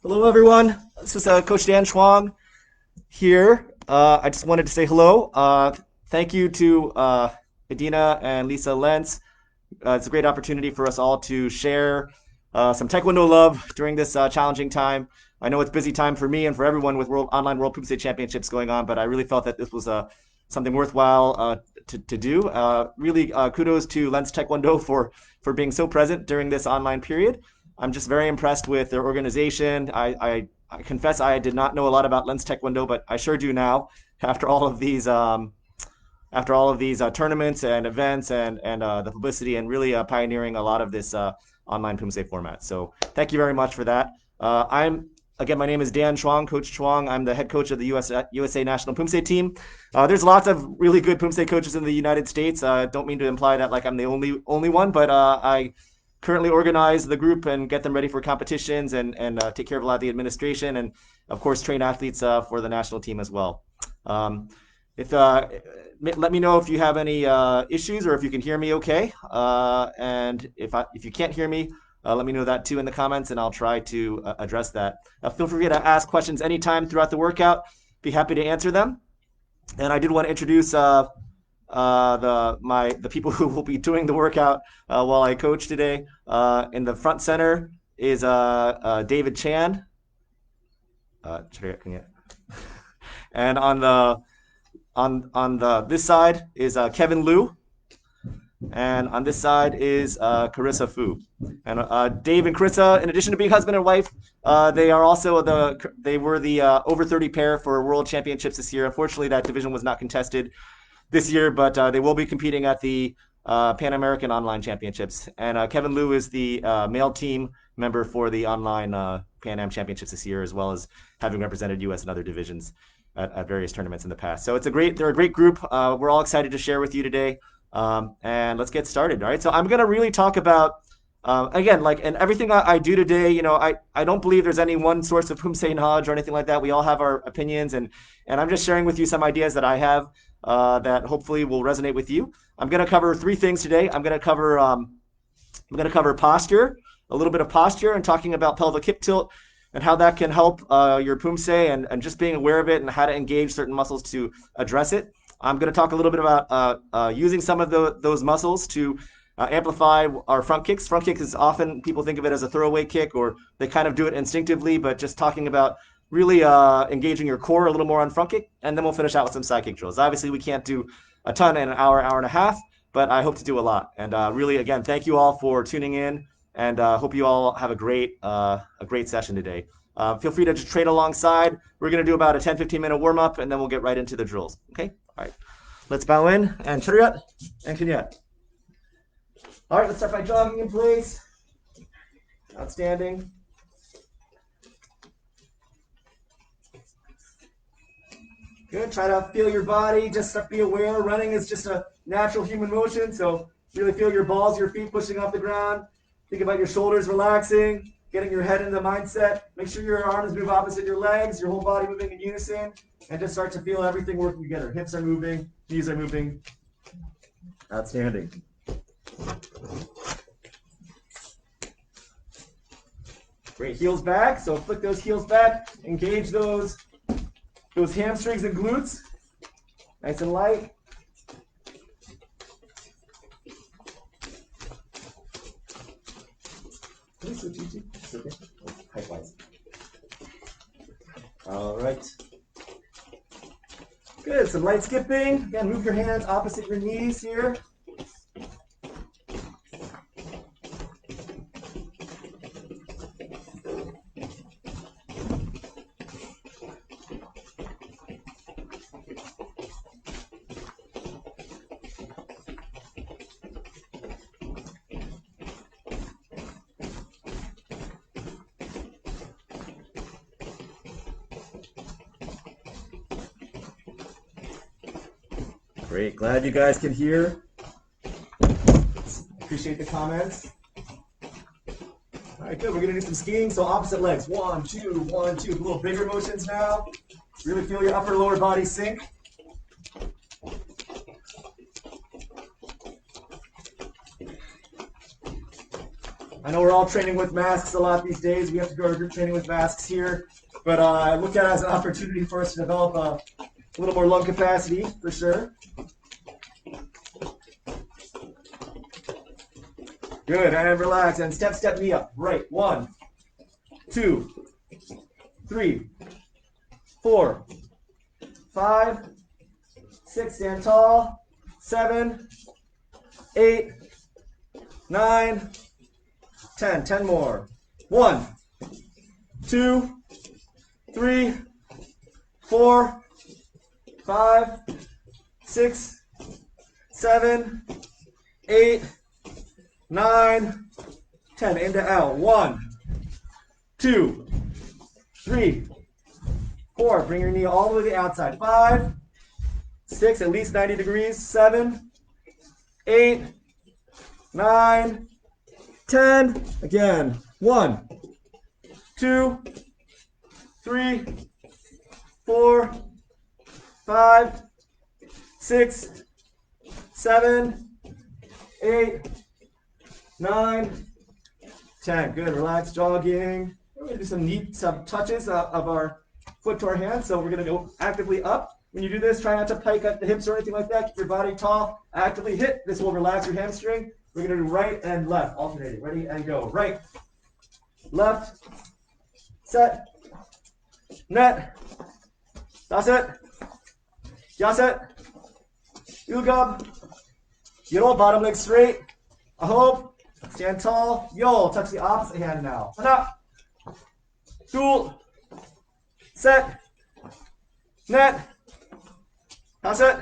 Hello, everyone. This is Coach Dan Chuang here. I just wanted to say hello. Thank you to Adina and Lisa Lentz. It's a great opportunity for us all to share some Taekwondo love during this challenging time. I know it's busy time for me and for everyone with online World Pumse Championships going on, but I really felt that this was something worthwhile to do. Really, kudos to Lents Taekwondo for being so present during this online period. I'm just very impressed with their organization. I confess I did not know a lot about Lents Taekwondo, but I sure do now after all of these tournaments and events and the publicity and really pioneering a lot of this online Pumse format. So thank you very much for that. My name is Dan Chuang, Coach Chuang. I'm the head coach of the USA National Pumse team. There's lots of really good Pumse coaches in the United States. Don't mean to imply that like I'm the only one, but I currently organize the group and get them ready for competitions and take care of a lot of the administration and of course train athletes for the national team as well. Let me know if you have any issues or if you can hear me okay. And if you can't hear me, let me know that too in the comments and I'll try to address that. Feel free to ask questions anytime throughout the workout. Be happy to answer them. And I did want to introduce the people who will be doing the workout while I coach today. In the front center is David Chan. And on this side is Kevin Liu, and on this side is Carissa Fu. And Dave and Carissa, in addition to being husband and wife, they were the over 30 pair for World Championships this year. Unfortunately, that division was not contested this year, but they will be competing at the Pan American Online Championships. And Kevin Liu is the male team member for the online Pan Am Championships this year, as well as having represented U.S. in other divisions at various tournaments in the past. So they're a great group. We're all excited to share with you today. And let's get started. All right. So I'm going to really talk about, again, like in everything I do today, I don't believe there's any one source of Pumse knowledge or anything like that. We all have our opinions, and I'm just sharing with you some ideas that I have that hopefully will resonate with you. I'm going to cover three things today. I'm going to cover posture, a little bit of posture, and talking about pelvic hip tilt and how that can help your Pumse and just being aware of it and how to engage certain muscles to address it. I'm going to talk a little bit about using some of those muscles to amplify our front kicks. Front kick is often, people think of it as a throwaway kick, or they kind of do it instinctively, but just talking about really engaging your core a little more on front kick, and then we'll finish out with some side kick drills. Obviously, we can't do a ton in an hour and a half, but I hope to do a lot. And really, again, thank you all for tuning in, and hope you all have a great session today. Feel free to just trade alongside. We're going to do about a 10-15 minute warm-up, and then we'll get right into the drills. Okay? All right. Let's bow in, and chariot, and kinyat. All right, let's start by jogging in place. Outstanding. Good. Try to feel your body. Just be aware. Running is just a natural human motion, so really feel your balls, your feet pushing off the ground. Think about your shoulders relaxing, getting your head into the mindset. Make sure your arms move opposite your legs, your whole body moving in unison, and just start to feel everything working together. Hips are moving, knees are moving. Outstanding. Great. Heels back. So flick those heels back. Engage those hamstrings and glutes. Nice and light. All right. Good. Some light skipping. Again, move your hands opposite your knees here. Great, glad you guys can hear. Appreciate the comments. All right, good. We're gonna do some skiing. So opposite legs. 1, 2, 1, 2. A little bigger motions now. Really feel your upper lower body sink. I know we're all training with masks a lot these days. We have to go to group training with masks here. But I look at it as an opportunity for us to develop a little more lung capacity, for sure. Good, and relax, and step knee up. Right, 1, 2, 3, 4, 5, 6, stand tall, 7, 8, 9, 10. 10 more. 1, 2, 3, 4, 5, 6, 7, 8, 9, 10. Aim to out. 1, 2, 3, 4. Bring your knee all the way to the outside. 5, 6, at least 90 degrees. 7, 8, 9, 10. Again. 1, 2, 3, 4, 5, 6, 7, 8, 9, 10. Good. Relax. Jogging. We're going to do some touches of our foot to our hand. So we're going to go actively up. When you do this, try not to pike up the hips or anything like that. Keep your body tall. Actively hit. This will relax your hamstring. We're going to do right and left, alternating. Ready and go. Right, left, set, net, daset, yaset, ugab, yol, bottom leg straight, ahop, stand tall, yol, touch the opposite hand now. Hana, tul, set, net, daset,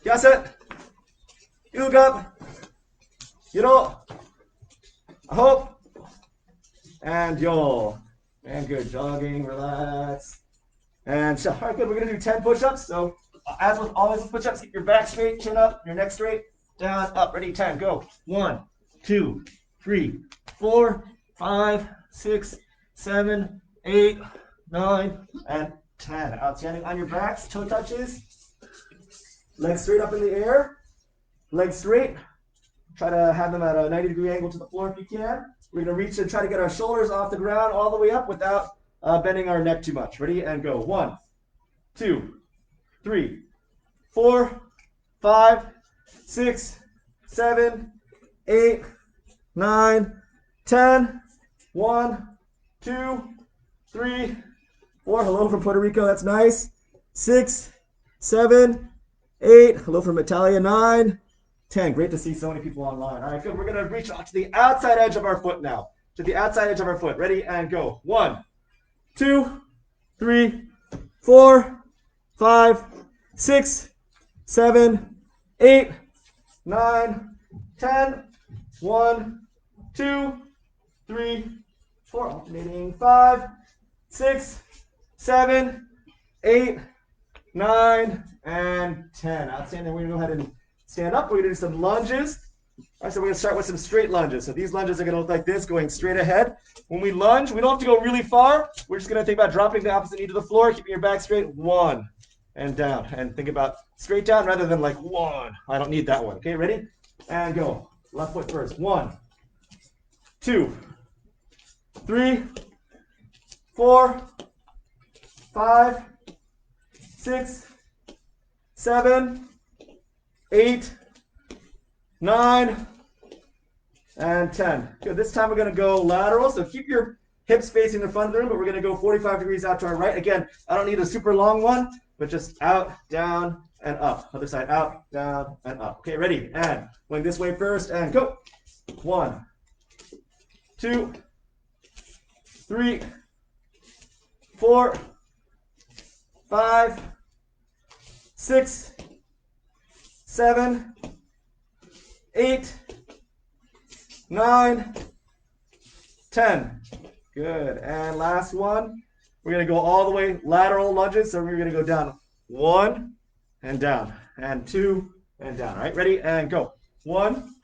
yaset, ugab, yol, ahop, and yol. And good, jogging, relax. And all right, good. We're going to do 10 push-ups. So as with always push-ups, keep your back straight, chin up, your neck straight, down, up. Ready, 10, go. 1, 2, 3, 4, 5, 6, 7, 8, 9, and 10. Outstanding. On your backs, toe touches. Legs straight up in the air. Legs straight. Try to have them at a 90-degree angle to the floor if you can. We're going to reach and try to get our shoulders off the ground all the way up without bending our neck too much. Ready? And go. 1, 2, 3, 4, 5, 6, 7, 8, 9, 10. 1, 2, 3, 4. Hello from Puerto Rico. That's nice. 6, 7, 8. Hello from Italia. 9. 10. Great to see so many people online. All right, good. We're going to reach out to the outside edge of our foot now. To the outside edge of our foot. Ready? And go. 1, 2, 3, 4, 5, 6, 7, 8, 9, 10. 1, 2, 3, 4. Alternating. 5, 6, 7, 8, 9, and 10. Outstanding. We're going to go ahead and stand up. We're going to do some lunges. All right, so we're going to start with some straight lunges. So these lunges are going to look like this, going straight ahead. When we lunge, we don't have to go really far. We're just going to think about dropping the opposite knee to the floor, keeping your back straight. 1, and down. And think about straight down rather than like 1. I don't need that one. Okay, ready? And go. Left foot first. 1, 2, 3, 4, 5, 6, 7, 8, 9, and 10. Good. This time we're going to go lateral. So keep your hips facing the front of the room, but we're going to go 45 degrees out to our right. Again, I don't need a super long one, but just out, down, and up. Other side, out, down, and up. Okay, ready? And going this way first, and go. 1, 2, 3, 4, 5, 6, 7, 8, 9, 10. Good. And last one. We're going to go all the way lateral lunges. So we're going to go down 1 and down, and 2 and down. All right, ready? And go. 1,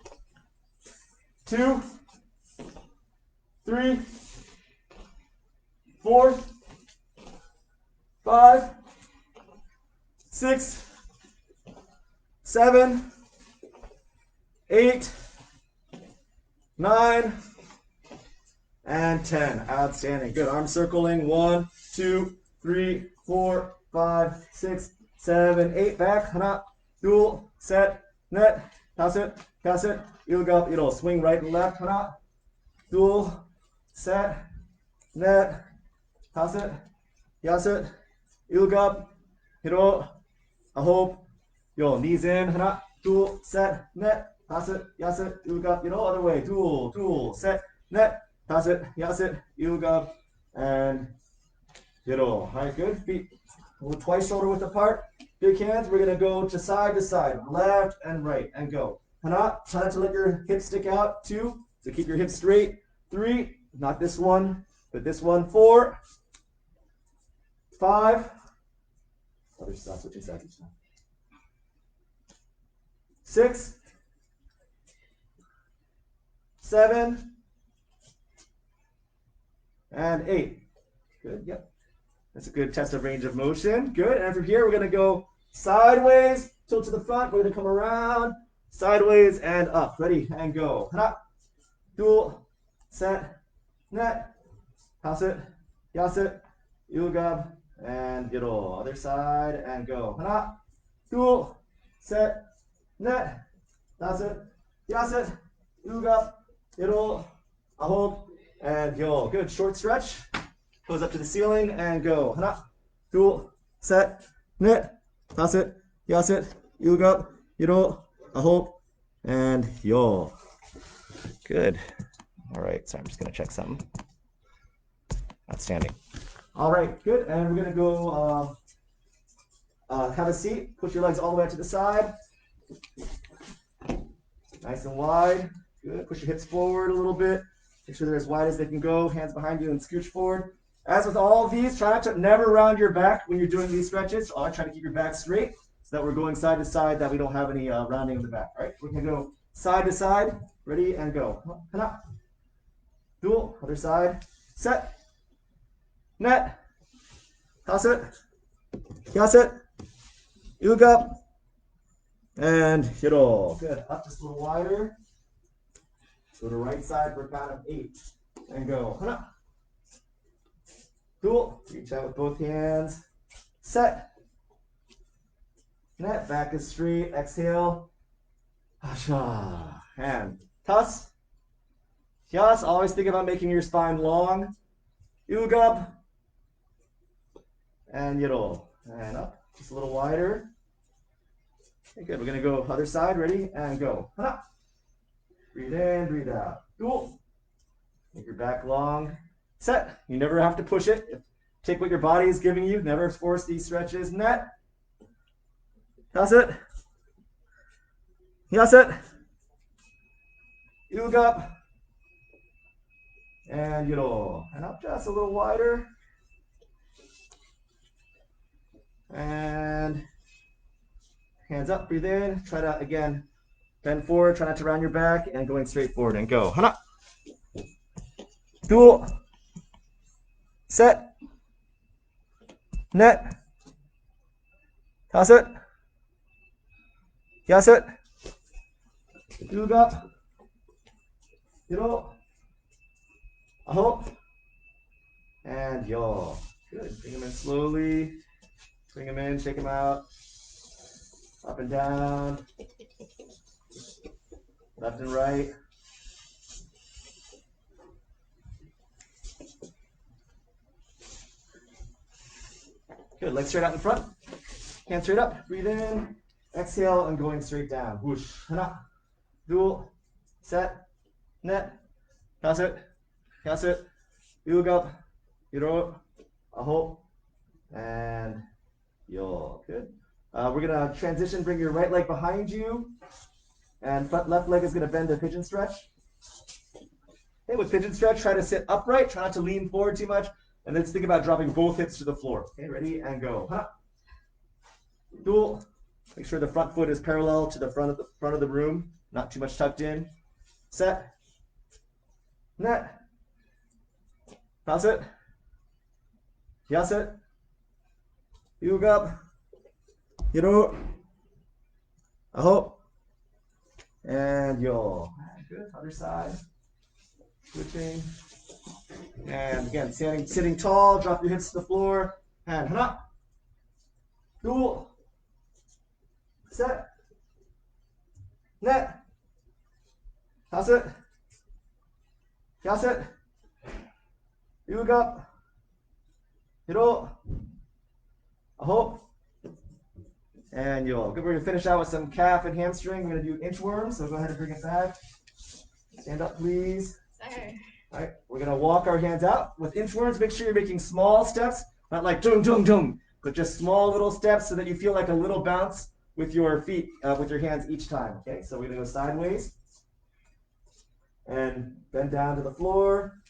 2, 3, 4, 5, 6, 7, 8, 9, and 10. Outstanding. Good. Arm circling. 1, 2, 3, 4, 5, 6, 7, 8. Back. Hana. Dual. Set. Net. Pass it. Pass it. Ilga. It'll swing right and left. Hana. Dual. Set. Net. Pass it. Yas it. Ilga. Hiro. I hope. Yo. Knees in. Hana. Dual. Set. Net. Pass it. Yas it. Ilga. Other way. Dual. Dual. Set. Net. Pass it, yes it, Ilga, and all right, good. Feet twice shoulder width apart. Big hands. We're gonna go to side, left and right, and go. Hana, try not to let your hips stick out. 2, so keep your hips straight. 3, not this one, but this one. 4, 5. Other side, switching sides each time. 6, 7. And 8. Good, yep. That's a good test of range of motion. Good, and from here, we're gonna go sideways, tilt to the front. We're gonna come around, sideways and up. Ready, and go. Hana, dual, set, net, pass it, yas it, ilgab, and yoro. Other side, and go. Hana, dual, set, net, pass it, yas it, ilgab, yoro, ahop, and yo. Good. Short stretch. Goes up to the ceiling and go. Hana. Dual. Set. Net. Pass it. Yas it. Yuga. Yiro. Ahop. And yo. Good. All right. So I'm just going to check something. Outstanding. All right. Good. And we're going to go have a seat. Push your legs all the way up to the side. Nice and wide. Good. Push your hips forward a little bit. Make sure they're as wide as they can go. Hands behind you and scooch forward. As with all of these, try not to never round your back when you're doing these stretches. Try to keep your back straight so that we're going side to side, that we don't have any rounding of the back. All right, we're going to go side to side. Ready, and go. Hana. Dual. Other side. Set. Net. Toss it. Yas it. Ilga. And hiro. Good. Up just a little wider. Go to right side for a count of 8. And go. Hana. Dual. Reach out with both hands. Set. Net. Back is straight. Exhale. Hasha. And toss. Yas. Always think about making your spine long. Ilgab. And yiro. And up. Just a little wider. Okay, good. We're going to go other side. Ready? And go. Hana. Breathe in, breathe out. Dual. Make your back long. Set. You never have to push it. Take what your body is giving you. Never force these stretches. Net. That's it. Yes, it. Ilga. And and up just a little wider. And hands up, breathe in. Try to, again, bend forward, try not to round your back, and going straight forward and go. Hana. Dual. Set. Net. Toss it. Yas it. Ilga. Hiro. Ahop. And yo. Good. Bring them in slowly. Bring them in, shake them out. Up and down. Left and right. Good. Legs straight out in front. Hands straight up. Breathe in. Exhale and going straight down. Whoosh. Hana. Dual. Set. Net. Pass it. Pass it. Ilga. Hiro. Ahop. And yo. Good. We're going to transition. Bring your right leg behind you. And left leg is going to bend to pigeon stretch. Okay, with pigeon stretch, try to sit upright. Try not to lean forward too much. And let's think about dropping both hips to the floor. Okay, ready? And go. Hana. Dual. Make sure the front foot is parallel to the front of the room. Not too much tucked in. Set. Net. Pass it. Yas it. Ilga. Hiro. Ahop. And yo. Good. Other side. Switching. And again, sitting tall, drop your hips to the floor. And hana. Cool. Set. Net. Hasit. Yasit. Yuga. Hiro. Aho. And you'll. Good. We're going to finish out with some calf and hamstring. We're going to do inchworm, so go ahead and bring it back. Stand up, please. Sorry. All right, we're going to walk our hands out. With inchworms, make sure you're making small steps, not like dung, dung, dung, but just small little steps so that you feel like a little bounce with your feet, with your hands each time. Okay, so we're going to go sideways and bend down to the floor.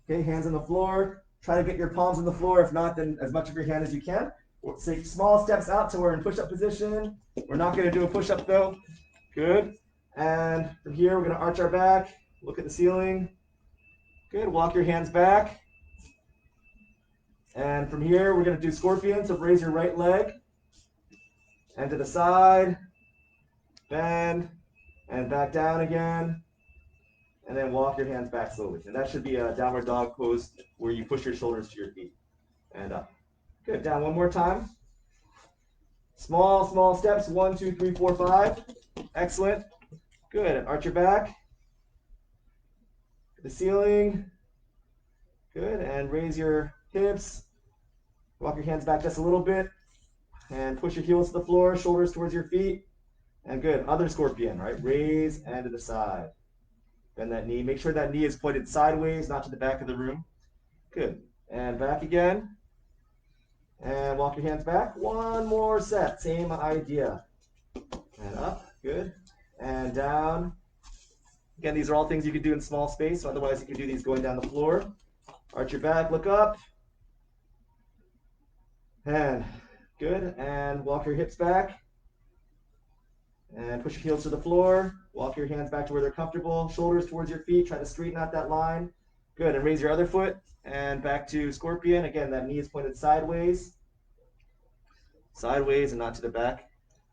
Okay, hands on the floor. Try to get your palms on the floor. If not, then as much of your hand as you can. We'll take small steps out till we're in push-up position. We're not going to do a push-up though. Good. And from here, we're going to arch our back, look at the ceiling. Good. Walk your hands back. And from here, we're going to do scorpion. So raise your right leg and to the side, bend, and back down again. And then walk your hands back slowly. And that should be a downward dog pose where you push your shoulders to your feet and up. Good. Down one more time. Small, small steps. 1, 2, 3, 4, 5. Excellent. Good. Arch your back. The ceiling. Good. And raise your hips. Walk your hands back just a little bit. And push your heels to the floor, shoulders towards your feet. And good. Other scorpion, right? Raise and to the side. Bend that knee. Make sure that knee is pointed sideways, not to the back of the room. Good. And back again. And walk your hands back. One more set. Same idea. And up. Good. And down. Again, these are all things you can do in small space. So otherwise, you can do these going down the floor. Arch your back. Look up. And good. And walk your hips back. And push your heels to the floor. Walk your hands back to where they're comfortable. Shoulders towards your feet. Try to straighten out that line. Good. And raise your other foot. And back to scorpion. Again, that knee is pointed sideways. Sideways and not to the back.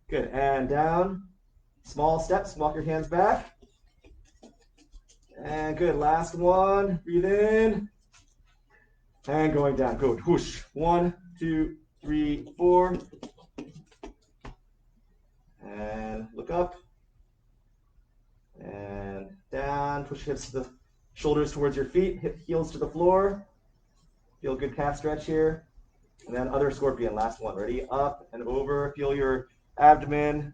Good. And down. Small steps. Walk your hands back. And good. Last one. Breathe in. And going down. Good. Whoosh. 1, 2, 3, 4. And look up. And down. Push hips to the shoulders towards your feet. Hip heels to the floor. Feel good calf stretch here. And then other scorpion. Last one. Ready? Up and over. Feel your abdomen.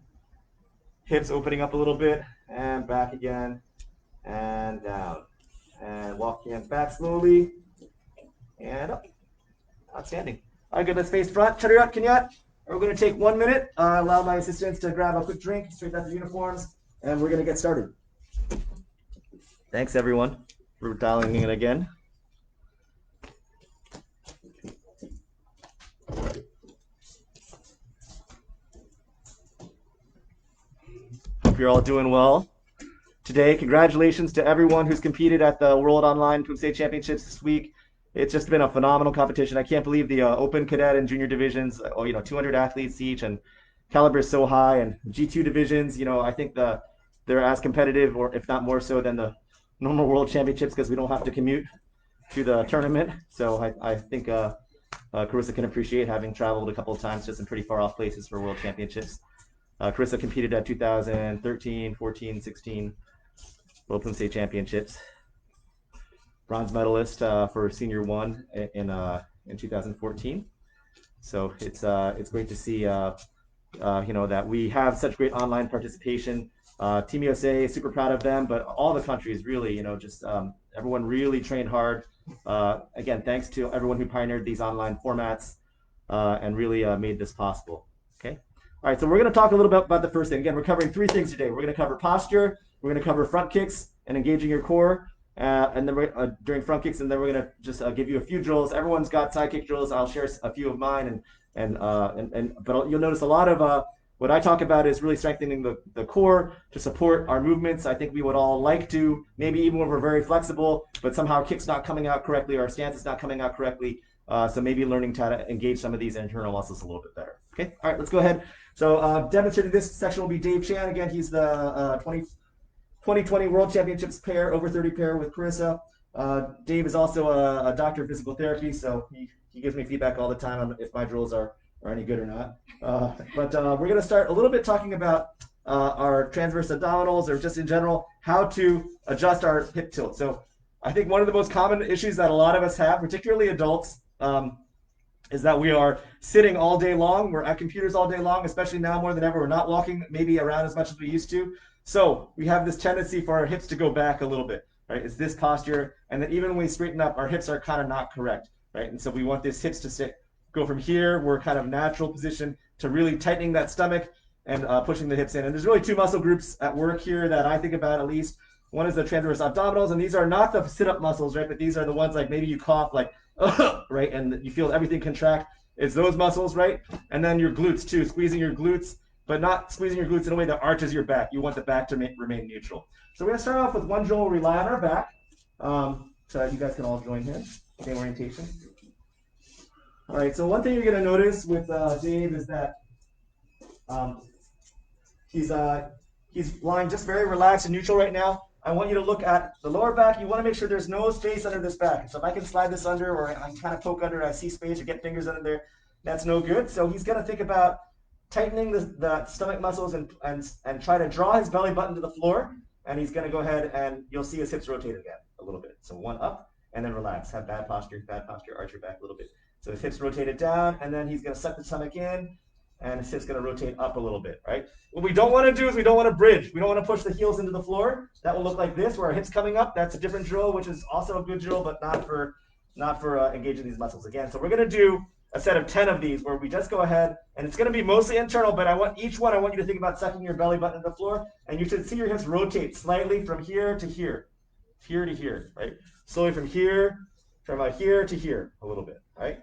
Hips opening up a little bit. And back again. And down. And walk your hands back slowly. And up. Outstanding. All right, good. Let's face front. Chariot, Kenyat. We're going to take 1 minute. Allow my assistants to grab a quick drink, straighten out their uniforms, and we're going to get started. Thanks, everyone, for dialing in again. Hope you're all doing well today. Congratulations to everyone who's competed at the World Online Kumse Championships this week. It's just been a phenomenal competition. I can't believe the open cadet and junior divisions, 200 athletes each, and caliber is so high. And G2 divisions, I think they're as competitive, or if not more so, than the normal world championships because we don't have to commute to the tournament. So I think Carissa can appreciate having traveled a couple of times to some pretty far off places for world championships. Carissa competed at 2013, 14, 16 World Kumse Championships. Bronze medalist for Senior 1 in 2014. So it's great to see that we have such great online participation. Team USA, super proud of them, but all the countries really, everyone really trained hard. Again, thanks to everyone who pioneered these online formats and really made this possible. Okay. All right, so we're going to talk a little bit about the first thing. Again, we're covering 3 things today. We're going to cover posture, we're going to cover front kicks and engaging your core, and then we're during front kicks, and then we're going to just give you a few drills. Everyone's got side kick drills. I'll share a few of mine, but you'll notice a lot of what I talk about is really strengthening the core to support our movements. I think we would all like to, maybe even when we're very flexible, but somehow kick's not coming out correctly, or our stance is not coming out correctly. So maybe learning to engage some of these internal muscles a little bit better. Okay, all right, let's go ahead. So demonstrating this section will be Dave Chan. Again, he's the 2020 World Championships pair, over 30 pair with Carissa. Dave is also a doctor of physical therapy, so he gives me feedback all the time on if my drills are any good or not. But we're going to start a little bit talking about our transverse abdominals, or just in general, how to adjust our hip tilt. So I think one of the most common issues that a lot of us have, particularly adults, is that we are sitting all day long. We're at computers all day long, especially now more than ever. We're not walking maybe around as much as we used to. So we have this tendency for our hips to go back a little bit, right? It's this posture. And then even when we straighten up, our hips are kind of not correct, right? And so we want this hips to go from here, we're kind of natural position, to really tightening that stomach and pushing the hips in. And there's really two muscle groups at work here that I think about at least. One is the transverse abdominals, and these are not the sit-up muscles, right? But these are the ones like maybe you cough like, right? And you feel everything contract. It's those muscles, right? And then your glutes too, squeezing your glutes, but not squeezing your glutes in a way that arches your back. You want the back to remain neutral. So we're gonna start off with one drill where we lie on our back, so that you guys can all join here. Same orientation. All right, so one thing you're gonna notice with Dave is that he's lying just very relaxed and neutral right now. I want you to look at the lower back. You want to make sure there's no space under this back. So if I can slide this under, or I kind of poke under, I see space, or get fingers under there, that's no good. So he's going to think about tightening the stomach muscles and try to draw his belly button to the floor. And he's going to go ahead and you'll see his hips rotate again a little bit. So one up and then relax. Have bad posture, arch your back a little bit. So his hips rotated down, and then he's going to suck the stomach in, and his hips going to rotate up a little bit, right? What we don't want to do is we don't want to bridge. We don't want to push the heels into the floor. That will look like this, where our hips coming up. That's a different drill, which is also a good drill, but not for engaging these muscles again. So we're going to do a set of 10 of these where we just go ahead, and it's going to be mostly internal, but I want you to think about sucking your belly button into the floor, and you should see your hips rotate slightly from here to here, here to here, right? Slowly from here to here a little bit, right?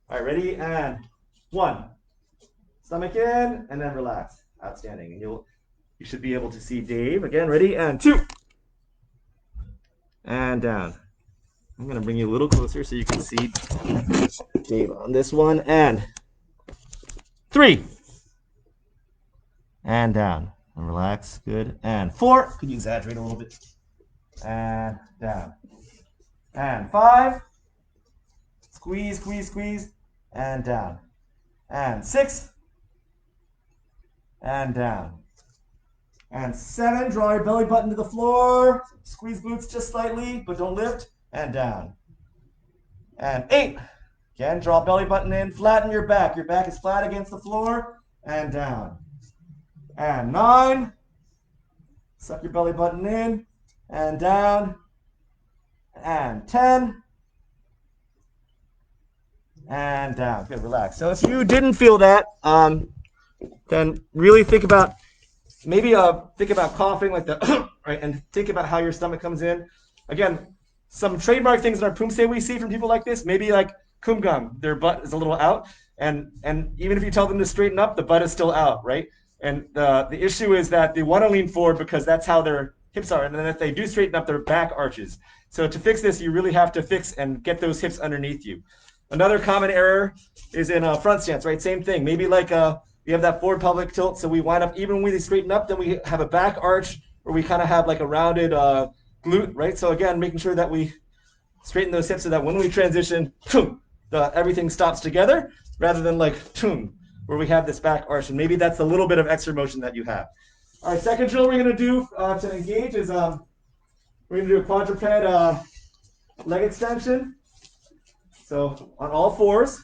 All right, ready? And 1. Stomach in, and then relax. Outstanding. And you should be able to see Dave. Again, ready? And 2. And down. I'm going to bring you a little closer so you can see Dave on this one. And 3. And down. And relax. Good. And 4. Could you exaggerate a little bit? And down. And 5. Squeeze, squeeze, squeeze. And down. And 6. And down. And 7, draw your belly button to the floor. Squeeze glutes just slightly, but don't lift. And down. And 8. Again, draw belly button in, flatten your back. Your back is flat against the floor. And down. And 9. Suck your belly button in. And down. And 10. And down. Good, relax. So if you didn't feel that, then really think about coughing like the right, and think about how your stomach comes in. Again, some trademark things in our pumse we see from people like this, maybe like kumgang, their butt is a little out, and even if you tell them to straighten up, the butt is still out, right? And the issue is that they want to lean forward because that's how their hips are, and then if they do straighten up, their back arches. So to fix this, you really have to fix and get those hips underneath you. Another common error is in a front stance, right? Same thing. Maybe like we have that forward pelvic tilt, so we wind up, even when we straighten up, then we have a back arch where we kind of have like a rounded glute, right? So again, making sure that we straighten those hips so that when we transition, everything stops together rather than like where we have this back arch. And maybe that's a little bit of extra motion that you have. All right, second drill we're going to do to engage is we're going to do a quadruped leg extension. So on all fours.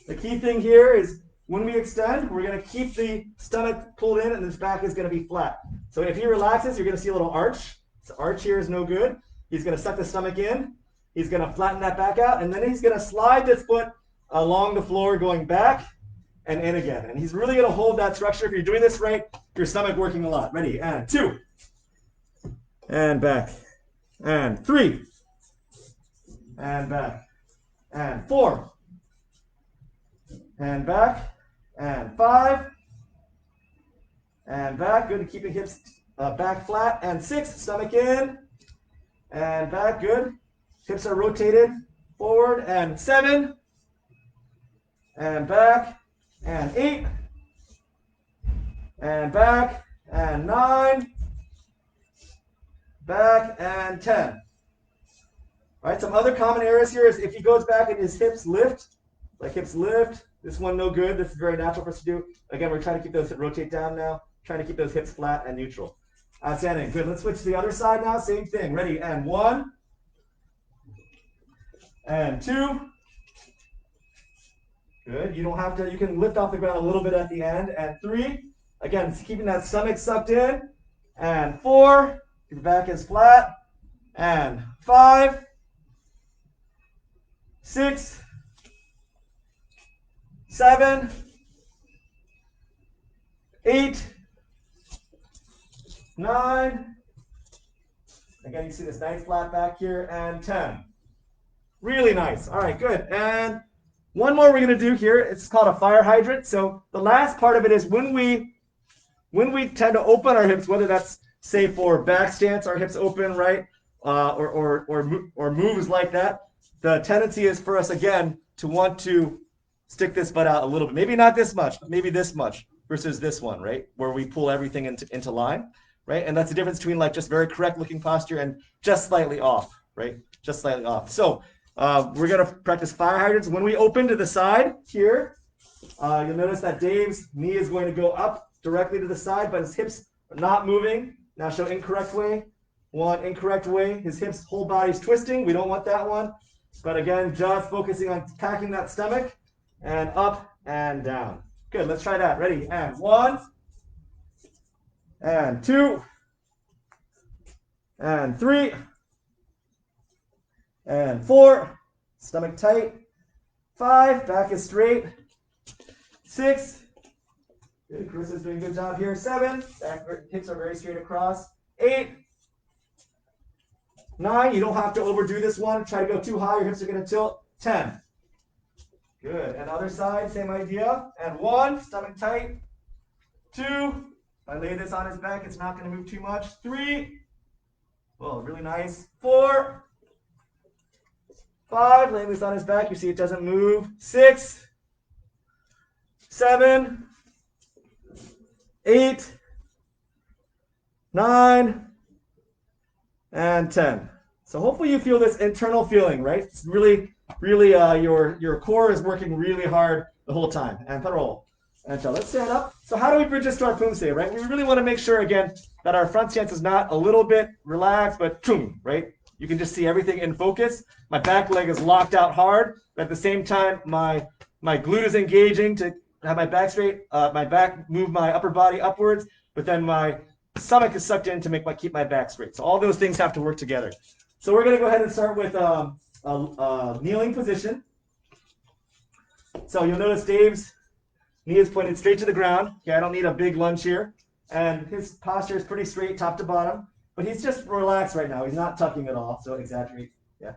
The key thing here is when we extend, we're going to keep the stomach pulled in and this back is going to be flat. So if he relaxes, you're going to see a little arch. This arch here is no good. He's going to suck the stomach in. He's going to flatten that back out, and then he's going to slide this foot along the floor going back and in again. And he's really going to hold that structure. If you're doing this right, your stomach working a lot. Ready? And 2. And back. And 3. And back. And 4. And back. And 5. And back. Good. Keeping hips back flat. And 6. Stomach in. And back. Good. Hips are rotated forward. And 7. And back. And 8. And back. And 9. Back. And 10. All right, some other common errors here is if he goes back and his hips lift, like hips lift. This one no good. This is very natural for us to do. Again, we're trying to keep those, rotate down now, trying to keep those hips flat and neutral. Outstanding. Good. Let's switch to the other side now. Same thing. Ready? And 1. And 2. Good. You don't have to, you can lift off the ground a little bit at the end. And 3. Again, keeping that stomach sucked in. And 4. Your back is flat. And 5. 6. 7. 8. 9. Again, you see this nice flat back here. And 10. Really nice. All right, good. And one more we're going to do here. It's called a fire hydrant. So the last part of it is when we tend to open our hips, whether that's say for back stance, our hips open, right, or moves like that. The tendency is for us again to want to stick this butt out a little bit. Maybe not this much, but maybe this much versus this one, right, where we pull everything into line, right? And that's the difference between like just very correct looking posture and just slightly off, right? Just slightly off. So we're going to practice fire hydrants. When we open to the side here, you'll notice that Dave's knee is going to go up directly to the side, but his hips are not moving. Now show incorrect way. One incorrect way. His hips, whole body's twisting. We don't want that one. But again, just focusing on packing that stomach and up and down. Good. Let's try that. Ready? And 1. And 2. And 3. And 4, stomach tight. 5, back is straight. 6, good, Chris is doing a good job here. 7, back, hips are very straight across. 8, 9, you don't have to overdo this one. Try to go too high, your hips are going to tilt. 10, good. And other side, same idea. And 1, stomach tight. 2, if I lay this on his back, it's not going to move too much. 3, well, really nice. 4, 5, laying this on his back, you see it doesn't move. 6, 7, 8, 9, and 10. So hopefully you feel this internal feeling, right? It's really your core is working really hard the whole time. And parole. And so let's stand up. So how do we bridge this to our pumse, right? We really want to make sure, again, that our front stance is not a little bit relaxed, but boom, right? You can just see everything in focus. My back leg is locked out hard, but at the same time, my glute is engaging to have my back straight, my back move my upper body upwards, but then my stomach is sucked in to keep my back straight. So all those things have to work together. So we're going to go ahead and start with a kneeling position. So you'll notice Dave's knee is pointed straight to the ground. Okay, I don't need a big lunge here. And his posture is pretty straight top to bottom. But he's just relaxed right now. He's not tucking at all, so exaggerate. Yeah.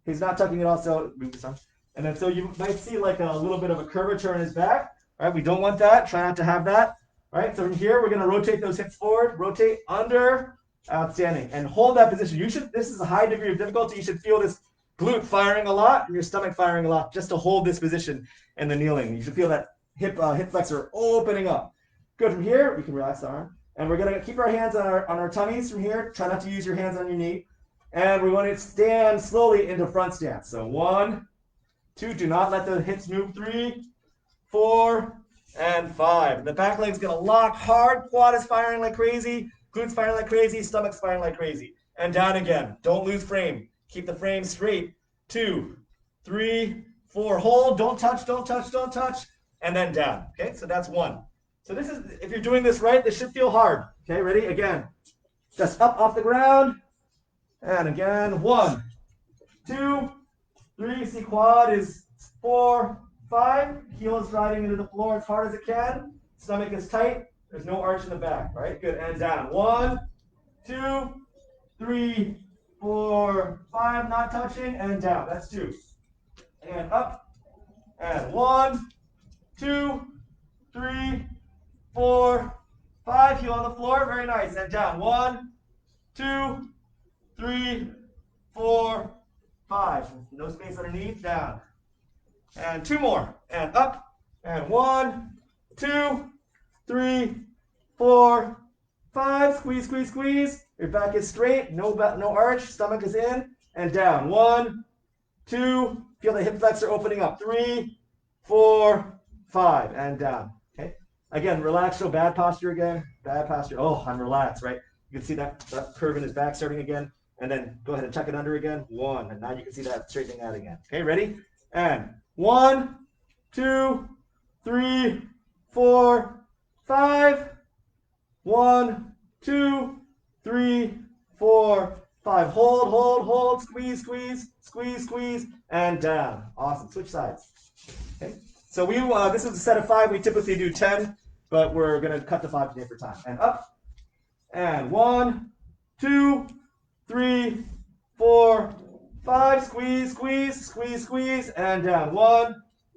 He's not tucking at all, so move this on. And then so you might see like a little bit of a curvature in his back. All right, we don't want that. Try not to have that. All right, so from here, we're going to rotate those hips forward, rotate under, outstanding. And hold that position. This is a high degree of difficulty. You should feel this glute firing a lot and your stomach firing a lot just to hold this position in the kneeling. You should feel that hip flexor opening up. Good. From here, we can relax the arm. And we're going to keep our hands on our tummies from here. Try not to use your hands on your knee. And we want to stand slowly into front stance. So 1, 2, do not let the hips move. 3, 4, and 5. The back leg's going to lock hard. Quad is firing like crazy. Glutes firing like crazy. Stomach's firing like crazy. And down again. Don't lose frame. Keep the frame straight. 2, 3, 4. Hold. Don't touch, don't touch, don't touch. And then down. Okay, so that's 1. So this is, if you're doing this right, this should feel hard. Okay, ready? Again. Just up off the ground. And again. 1, 2, 3. See, quad is 4, 5. Heel is driving into the floor as hard as it can. Stomach is tight. There's no arch in the back. All right, good. And down. 1, 2, 3, 4, 5. Not touching. And down. That's 2. And up. And 1, 2, 3, 4, 5. Heel on the floor. Very nice. And down. 1, 2, 3, 4, 5. No space underneath. Down. And 2 more. And up. And 1, 2, 3, 4, 5. Squeeze, squeeze, squeeze. Your back is straight. No arch. Stomach is in. and down. 1, 2, feel the hip flexor opening up. 3, 4, 5, and down. Okay. Again, relax, show bad posture again. Bad posture. Oh, I'm relaxed, right? You can see that curve in his back starting again. And then go ahead and tuck it under again. 1. And now you can see that straightening out again. Okay, ready? And 1, 2, 3, 4, 5. 1, 2, 3, 4, 5. Hold, hold, hold. Squeeze, squeeze, squeeze, squeeze, and down. Awesome. Switch sides. Okay. So this is a set of 5. We typically do 10, but we're going to cut to 5 today for time. And up. And 1, 2, 3, 4, 5. Squeeze, squeeze, squeeze, squeeze, and down. 1,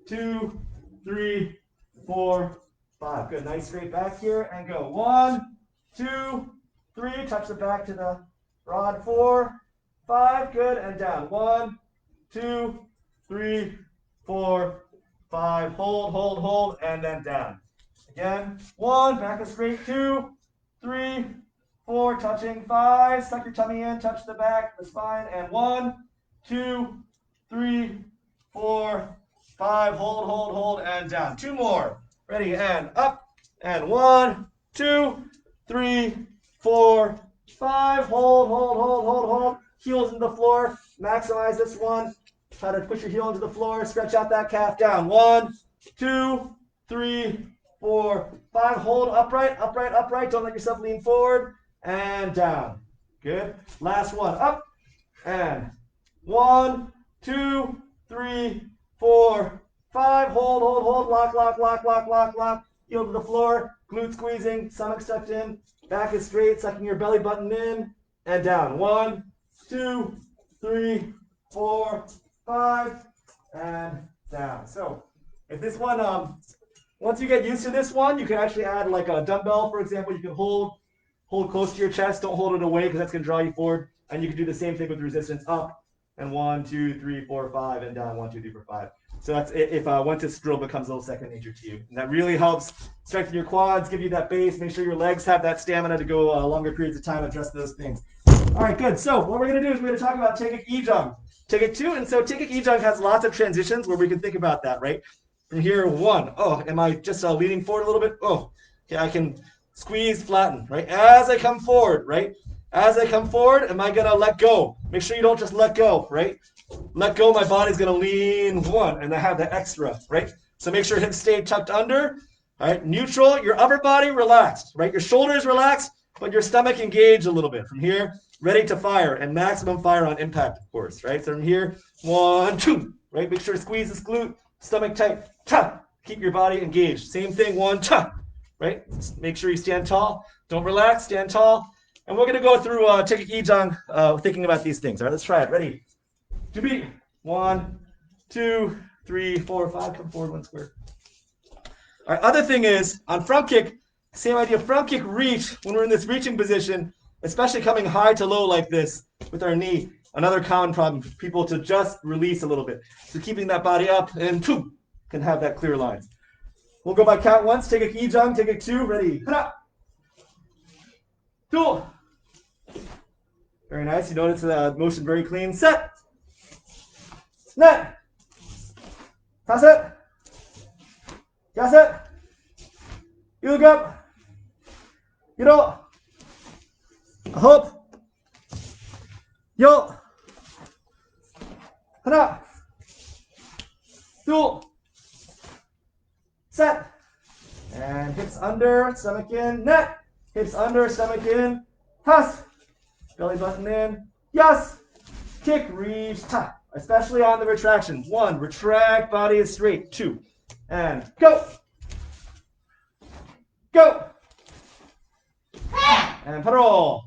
2, 3, 4, 5. Good. Nice straight back here. And go. 1, 2, 3. Touch the back to the rod. 4, 5. Good. And down. 1, 2, 3, 4, 5. Hold, hold, hold, and then down. Again. 1. Back is straight. 2, 3, 4. Touching. 5. Suck your tummy in. Touch the back, the spine. And 1, 2, 3, 4, 5. Hold, hold, hold, and down. 2 more. Ready, and up, and 1, 2, 3, 4, 5. Hold, hold, hold, hold, hold. Heels into the floor. Maximize this one. Try to push your heel into the floor. Stretch out that calf down. 1, 2, 3, 4, 5. Hold upright, upright, upright. Don't let yourself lean forward. And down. Good. Last one. Up, and 1, 2, 3, 4, 5. Hold, hold, hold. Lock, lock, lock, lock, lock, lock. Heel to the floor. Glute squeezing. Stomach sucked in. Back is straight. Sucking your belly button in. And down. 1, 2, 3, 4, 5. And down. So if this one, once you get used to this one, you can actually add like a dumbbell, for example. You can hold close to your chest. Don't hold it away because that's going to draw you forward. And you can do the same thing with resistance. Up. And 1, 2, 3, 4, 5. And down. 1, 2, 3, 4, 5. So that's if once this drill becomes a little second nature to you. And that really helps strengthen your quads, give you that base, make sure your legs have that stamina to go longer periods of time, address those things. All right, good. So what we're going to do is we're going to talk about Taekik Ijang. Taekik 2, and so Taekik Ijang has lots of transitions where we can think about that, right? From here, 1, oh, am I just leaning forward a little bit? Oh, okay, I can squeeze, flatten, right? As I come forward, right? As I come forward, am I going to let go? Make sure you don't just let go, right? Let go, my body's going to lean 1, and I have that extra, right? So make sure hips stay tucked under, all right? Neutral, your upper body relaxed, right? Your shoulders relaxed, but your stomach engaged a little bit. From here, ready to fire, and maximum fire on impact, of course, right? So from here, 1, 2, right? Make sure to squeeze this glute, stomach tight, cha. Keep your body engaged. Same thing, 1, cha, right? Make sure you stand tall. Don't relax, stand tall. And we're going to go through Taekik Ijang thinking about these things. All right, let's try it. Ready? To be 1, 2, 3, 4, 5. Come forward 1 square. All right. Other thing is on front kick, same idea. Front kick reach when we're in this reaching position, especially coming high to low like this with our knee. Another common problem, people to just release a little bit. So keeping that body up and boom, can have that clear line. We'll go by count once. Taekik Ijang. Taekik 2. Ready? 2. Very nice. You notice the motion very clean. Set. Net. 다섯. 여섯. 일곱. 일곱. 아홉. 열. 하나. 둘. 셋. And hips under, stomach in. Net. Hips under, stomach in. 다섯. Belly button in. Yes. Kick, reach, ta. Especially on the retraction. 1, retract, body is straight. 2, and go. Go. And parole.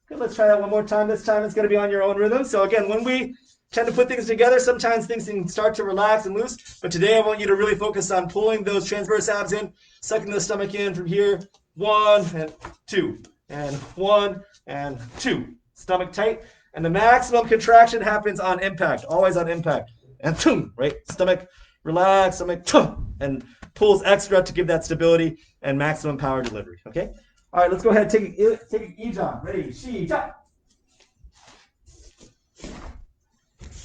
Good, let's try that one more time. This time it's going to be on your own rhythm. So again, when we tend to put things together, sometimes things can start to relax and loose. But today I want you to really focus on pulling those transverse abs in, sucking the stomach in from here. 1 and 2, and 1 and 2. Stomach tight. And the maximum contraction happens on impact, always on impact. And boom, right? Stomach relax, stomach, and pulls extra to give that stability and maximum power delivery, okay? All right, let's go ahead and take it Ijang. Ready? Shi, ja.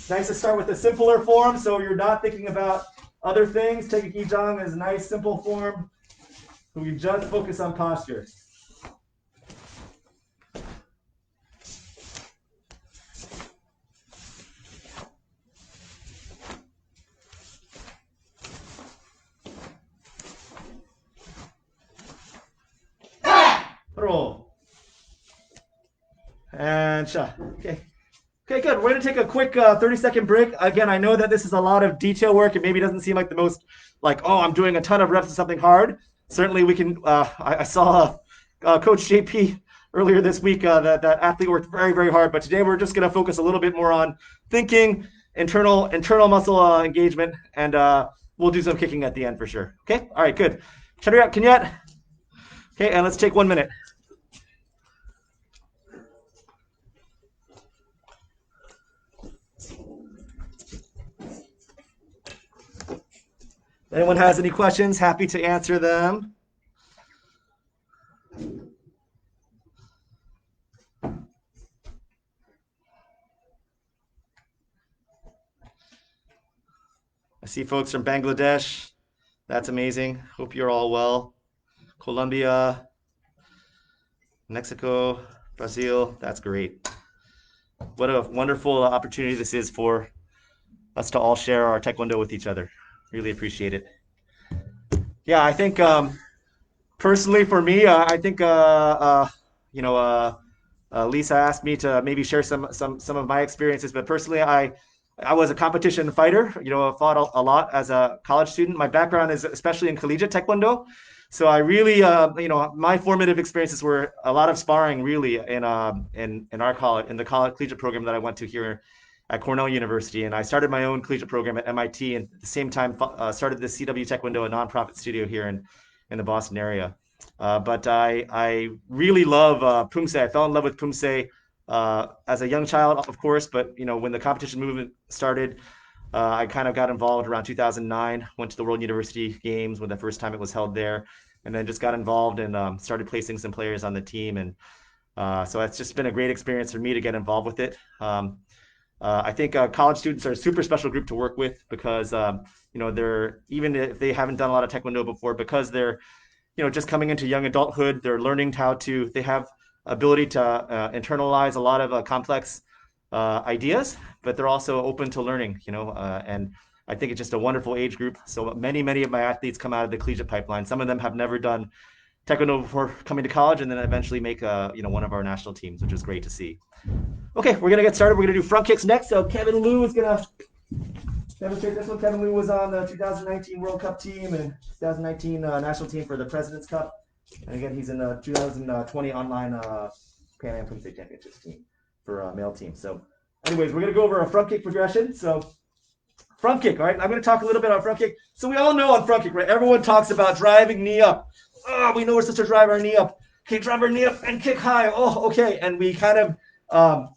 Nice to start with a simpler form so you're not thinking about other things. Taking Gijang is a nice, simple form. So we just focus on posture. Roll. And shot. Okay. Okay, good. We're going to take a quick 30-second break. Again, I know that this is a lot of detail work. It maybe doesn't seem like the most, like, oh, I'm doing a ton of reps of something hard. Certainly we can, I saw Coach JP earlier this week, that athlete worked very, very hard. But today we're just going to focus a little bit more on thinking, internal muscle engagement, and we'll do some kicking at the end for sure. Okay? All right, good. Kenyat. Okay, and let's take 1 minute. If anyone has any questions, happy to answer them. I see folks from Bangladesh. That's amazing. Hope you're all well. Colombia, Mexico, Brazil. That's great. What a wonderful opportunity this is for us to all share our Taekwondo with each other. Really appreciate it. Yeah, I think personally for me, I think Lisa asked me to maybe share some of my experiences, but personally, I was a competition fighter. I fought a lot as a college student. My background is especially in collegiate Taekwondo, so I really, my formative experiences were a lot of sparring, really, in our college, in the college collegiate program that I went to here at Cornell University, and I started my own collegiate program at MIT, and at the same time started the CW Taekwondo, a nonprofit studio here in the Boston area. But I really love Pumse. I fell in love with Pumse as a young child, of course, but when the competition movement started, I kind of got involved around 2009, went to the World University Games when the first time it was held there, and then just got involved and started placing some players on the team. And so it's just been a great experience for me to get involved with it. I think college students are a super special group to work with because, they're, even if they haven't done a lot of Taekwondo before, because they're, just coming into young adulthood, they're learning they have ability to internalize a lot of complex ideas, but they're also open to learning, and I think it's just a wonderful age group. So many of my athletes come out of the collegiate pipeline. Some of them have never done Taekwondo before coming to college, and then eventually make one of our national teams, which is great to see. Okay, we're gonna get started. We're gonna do front kicks next. So Kevin Liu is gonna demonstrate this one. Kevin Liu was on the 2019 World Cup team and 2019 national team for the President's Cup. And again, he's in the 2020 online Pan Am Pumse Championships team for male team. So anyways, we're gonna go over a front kick progression. So front kick, all right? I'm gonna talk a little bit on front kick. So we all know on front kick, right? Everyone talks about driving knee up. Oh, we know we're supposed to drive our knee up. Okay, drive our knee up and kick high. Oh, okay. And we kind of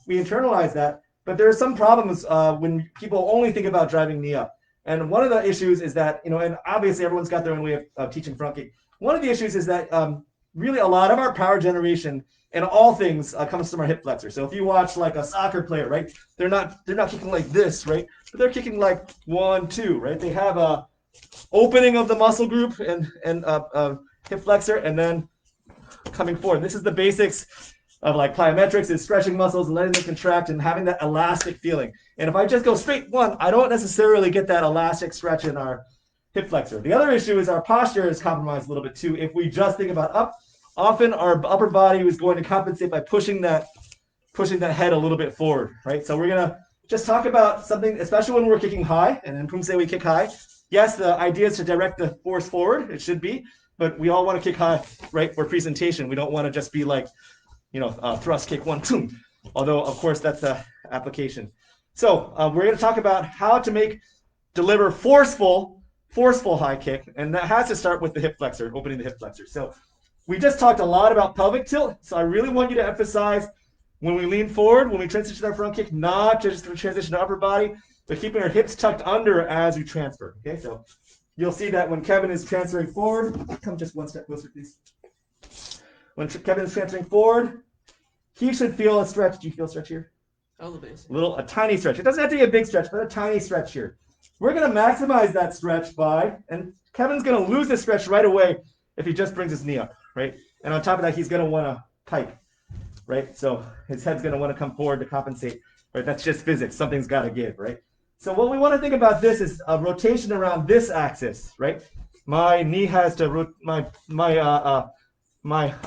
we internalize that, but there are some problems when people only think about driving knee up. And one of the issues is that, and obviously everyone's got their own way of teaching front kick. One of the issues is that really a lot of our power generation in all things comes from our hip flexor. So if you watch like a soccer player, right, they're not kicking like this, right, but they're kicking like 1, 2, right. They have a opening of the muscle group and hip flexor, and then coming forward. This is the basics of like plyometrics, is stretching muscles and letting them contract and having that elastic feeling. And if I just go straight one, I don't necessarily get that elastic stretch in our hip flexor. The other issue is our posture is compromised a little bit too. If we just think about up, often our upper body is going to compensate by pushing that head a little bit forward, right? So we're gonna just talk about something, especially when we're kicking high, and in Pumse we kick high. Yes, the idea is to direct the force forward, it should be, but we all want to kick high, right, for presentation. We don't want to just be like, thrust kick 1, 2, although of course that's the application. So we're going to talk about how to deliver forceful high kick, and that has to start with the hip flexor, opening the hip flexor. So we just talked a lot about pelvic tilt, so I really want you to emphasize when we lean forward, when we transition our front kick, not just to transition to upper body, but keeping our hips tucked under as we transfer. Okay, so you'll see that when Kevin is transferring forward, come just one step closer, please. When Kevin is transferring forward, he should feel a stretch. Do you feel a stretch here? A tiny stretch. It doesn't have to be a big stretch, but a tiny stretch here. We're going to maximize that stretch by, and Kevin's going to lose the stretch right away if he just brings his knee up, right? And on top of that, he's going to want to pike, right? So his head's going to want to come forward to compensate, right? That's just physics. Something's got to give, right? So what we want to think about this is a rotation around this axis, right? My knee has to, my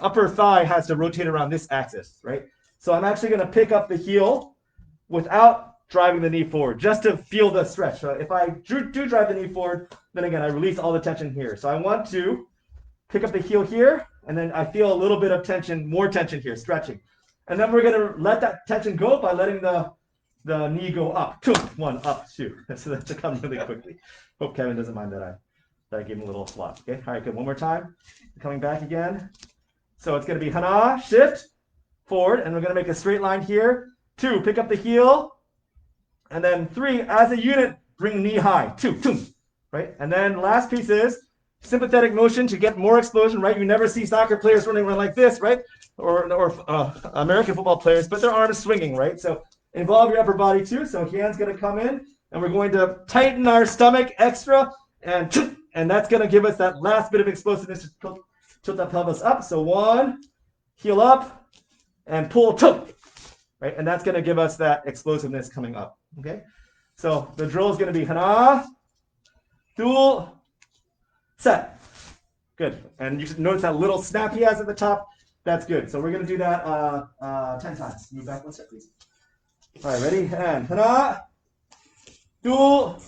upper thigh has to rotate around this axis, right? So I'm actually going to pick up the heel without driving the knee forward, just to feel the stretch. So if I do drive the knee forward, then again, I release all the tension here. So I want to pick up the heel here, and then I feel a little bit of tension, more tension here, stretching. And then we're going to let that tension go by letting the knee go up. 2, 1, up, 2. So that's to come really quickly. Hope Kevin doesn't mind that I gave him a little flop. Okay, all right, good. One more time. Coming back again. So it's going to be hana, shift, forward, and we're going to make a straight line here. 2, pick up the heel. And then 3, as a unit, bring knee high. 2, 2, right? And then last piece is sympathetic motion to get more explosion, right? You never see soccer players running around like this, right? Or American football players, but their arms swinging, right? So involve your upper body too. So hand's going to come in, and we're going to tighten our stomach extra, and that's going to give us that last bit of explosiveness to tilt that pelvis up. So 1, heel up, and pull, right? And that's going to give us that explosiveness coming up, okay? So the drill is going to be hana, dual, set. Good. And you should notice that little snap he has at the top. That's good. So we're going to do that 10 times. Move back one step, please. All right, ready? And hana, dual,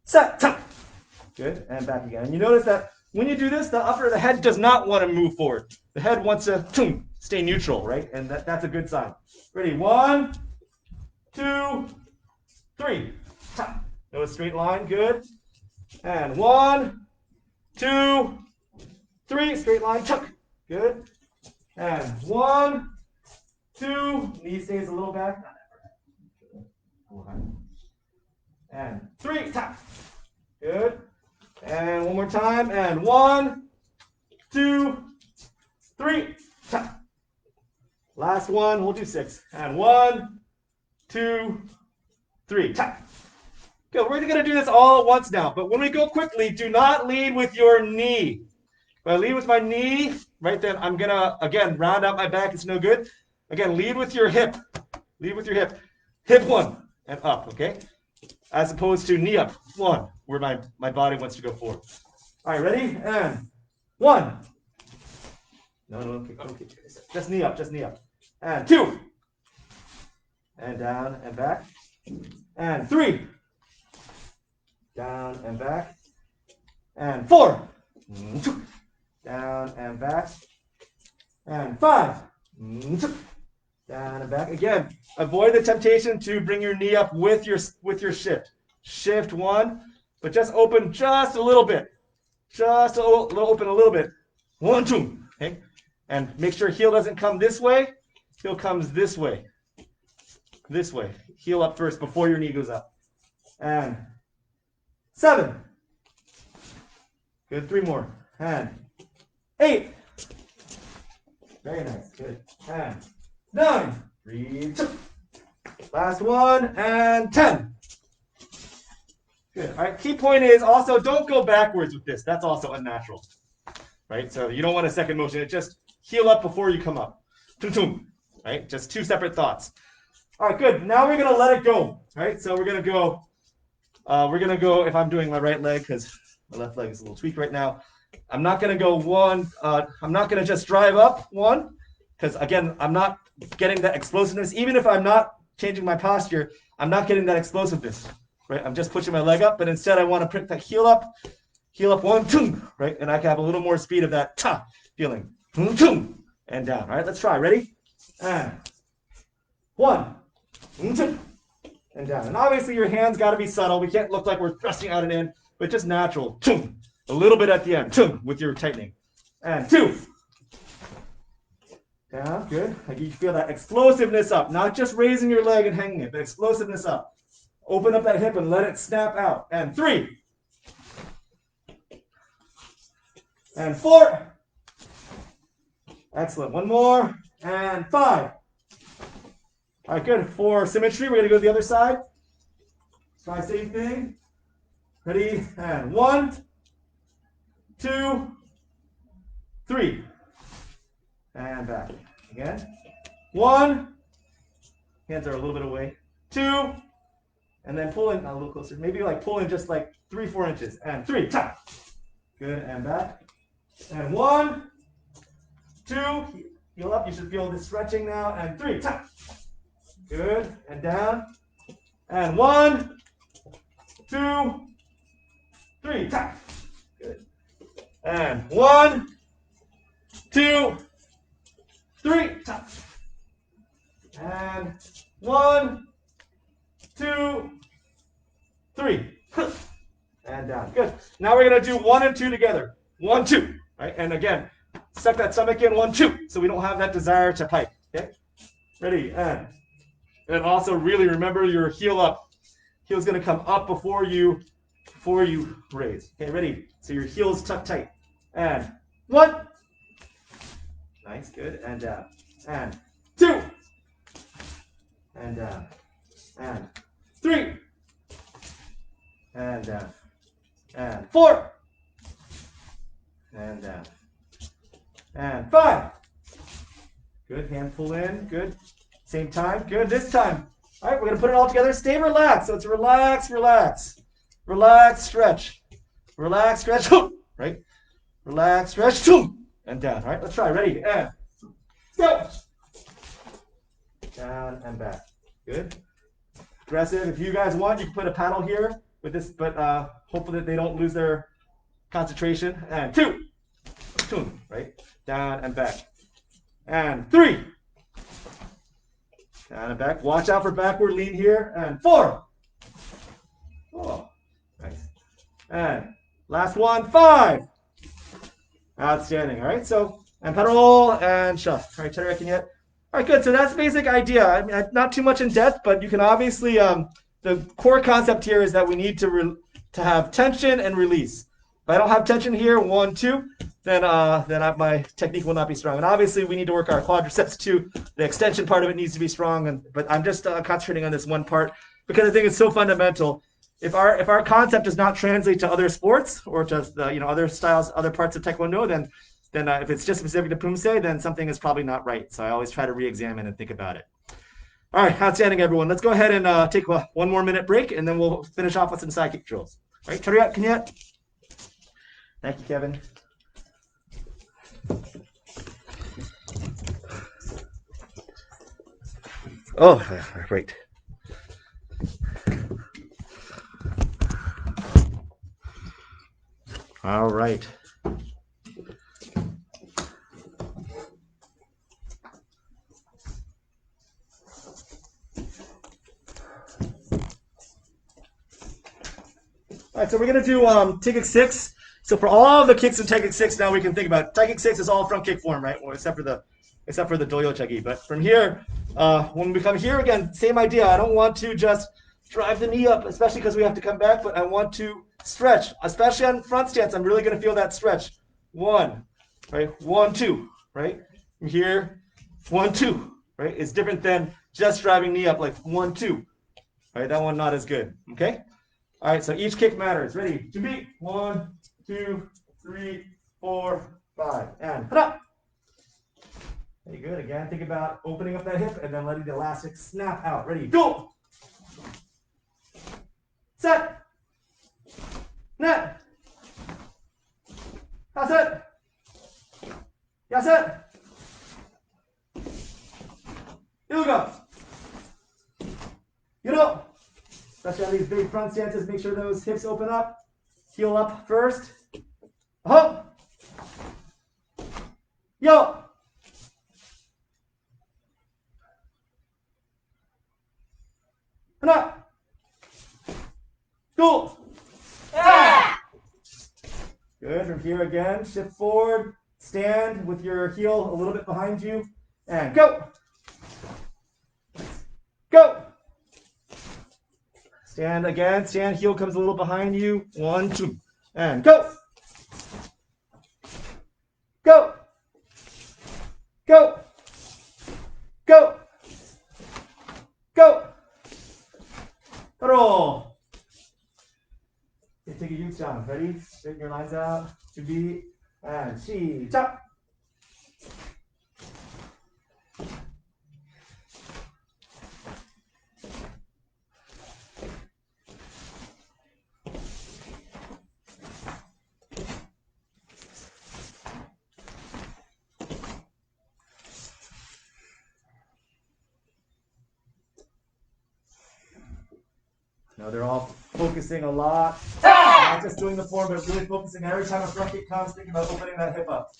set, tap. Good. And back again. And you notice that when you do this, the head does not want to move forward. The head wants to stay neutral, right? And that's a good sign. Ready? 1, 2, 3. Tap. No straight line. Good. And 1, 2, 3. Straight line. Tuck. Good. And 1, 2. Knee stays a little back. And 3. Tap. Good. And one more time. And 1, 2, 3. Tap. Last one. We'll do 6. And 1, 2, 3. Tap. Good. We're going to do this all at once now. But when we go quickly, do not lead with your knee. If I lead with my knee, right, then I'm going to, again, round out my back. It's no good. Again, lead with your hip. Lead with your hip. Hip 1 and up, okay? As opposed to knee up 1, where my body wants to go forward. All right, ready? And 1. No, okay. Just knee up, just knee up. And 2. And down and back. And 3. Down and back. And 4. Down and back. And 5. Down and back. Again, avoid the temptation to bring your knee up with your shift. Shift 1, but just open just a little bit. Just open a little bit. 1, 2. Okay? And make sure heel doesn't come this way. Heel comes this way. This way. Heel up first before your knee goes up. And 7. Good. 3 more. And 8. Very nice. Good. And 9. 3, 2. Last one. And 10. Good. All right. Key point is also don't go backwards with this. That's also unnatural. Right? So you don't want a second motion. It just heel up before you come up. Right? Just 2 separate thoughts. All right, good. Now we're going to let it go. Right? So we're going to go, if I'm doing my right leg, because my left leg is a little tweaked right now. I'm not going to go 1. I'm not going to just drive up 1, because again, I'm not getting that explosiveness. Even if I'm not changing my posture, I'm not getting that explosiveness. Right? I'm just pushing my leg up, but instead I want to pick that heel up 1, 2, right? And I can have a little more speed of that ta feeling. And down. All right, let's try. Ready? And 1, 2, and down. And obviously your hands got to be subtle. We can't look like we're thrusting out and in, but just natural. A little bit at the end with your tightening. And 2. Down. Good. Like you feel that explosiveness up. Not just raising your leg and hanging it, but explosiveness up. Open up that hip and let it snap out. And 3. And 4. Excellent. 1 more. And 5. All right, good. For symmetry, we're going to go to the other side. Try same thing. Ready? And 1, 2, 3. And back. Again. 1. Hands are a little bit away. 2. And then pull in a little closer. Maybe like pull in just like 3-4 inches. And 3. Tap. Good. And back. And 1, 2. Heel up. You should feel this stretching now. And 3. Tap. Good. And down. And 1, 2, 3. Tap. Good. And 1, 2, 3. Tap. And 1, 2, 3. And down. Good. Now we're going to do 1 and 2 together. 1, 2. Right? And again, suck that stomach in. 1, 2. So we don't have that desire to hike. Okay? Ready? And also really remember your heel up. Heel's going to come up before you raise. Okay, ready? So your heel's tucked tight. And 1. Nice, good. And down. And 2. And down. And 3. And down. And 4. And down. And 5. Good. Hand pull in. Good. Same time. Good. This time. All right, we're going to put it all together. Stay relaxed. So it's relax, relax. Relax, stretch. Relax, stretch. Right? Relax, stretch. And down. All right, let's try. Ready? And go. Down and back. Good. Aggressive. If you guys want, you can put a paddle here with this, but hopefully that they don't lose their concentration. And 2. Right? Down and back. And 3. Down and back. Watch out for backward lean here. And 4. Oh, nice. And last one, 5. Outstanding. All right. So, and pedal and shove. All right, Teddy, yet? All right, good. So that's the basic idea. I mean, not too much in depth, but you can obviously, the core concept here is that we need to have tension and release. If I don't have tension here, 1, 2, then my technique will not be strong. And obviously, we need to work our quadriceps too. The extension part of it needs to be strong. But I'm just concentrating on this one part because I think it's so fundamental. If our concept does not translate to other sports or to other styles, other parts of Taekwondo, then if it's just specific to Pumse, then something is probably not right. So I always try to re-examine and think about it. All right, outstanding, everyone. Let's go ahead and take a 1 more minute break, and then we'll finish off with some side kick drills. All right, Tariq, can you? Thank you, Kevin. Oh, right. All right. All right, so we're going to do Taekwondo 6. So for all of the kicks in Taekwondo 6, now we can think about Taekwondo 6 is all front kick form, right? Well, except for the doyo chagi. But from here, when we come here again, same idea. I don't want to just drive the knee up, especially because we have to come back, but I want to stretch, especially on front stance. I'm really going to feel that stretch. 1, right? 1, 2, right? From here, 1, 2, right? It's different than just driving knee up like 1, 2, right? That one not as good, okay? All right, so each kick matters. Ready? To beat. 1, 2, 3, 4, 5, and put up. Very good. Again, think about opening up that hip and then letting the elastic snap out. Ready? Go. Set. Net. That's it. That's it. Here we go. You know, especially on these big front stances, make sure those hips open up. Heel up first. Up. Yo. And up. Cool. Yeah. Good. From here again, shift forward. Stand with your heel a little bit behind you. And go. Go. Stand again. Stand. Heel comes a little behind you. 1, 2. And go. Go. Go. Go. Roll. Okay, take a huge jump. Ready? Straighten your lines out. To be and chi chop. Now they're all focusing a lot, not just doing the form, but really focusing every time a front kick comes, thinking about opening that hip up.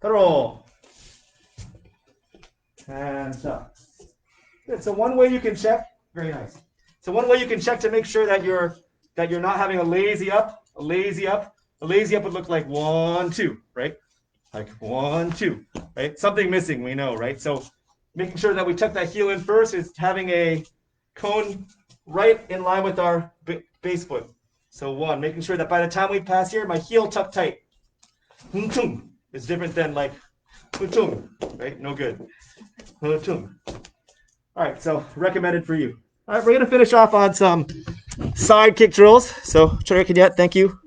Roll. And stop. Good. So one way you can check, very nice. So one way you can check to make sure that you're not having a lazy up, a lazy up. A lazy up would look like 1, 2, right? Like 1, 2, right? Something missing, we know, right? So making sure that we tuck that heel in first is having a cone right in line with our base foot. So 1, making sure that by the time we pass here, my heel tucked tight. It's different than like, right? No good. All right, so recommended for you. All right, we're going to finish off on some side kick drills. So, Charikinyet, thank you.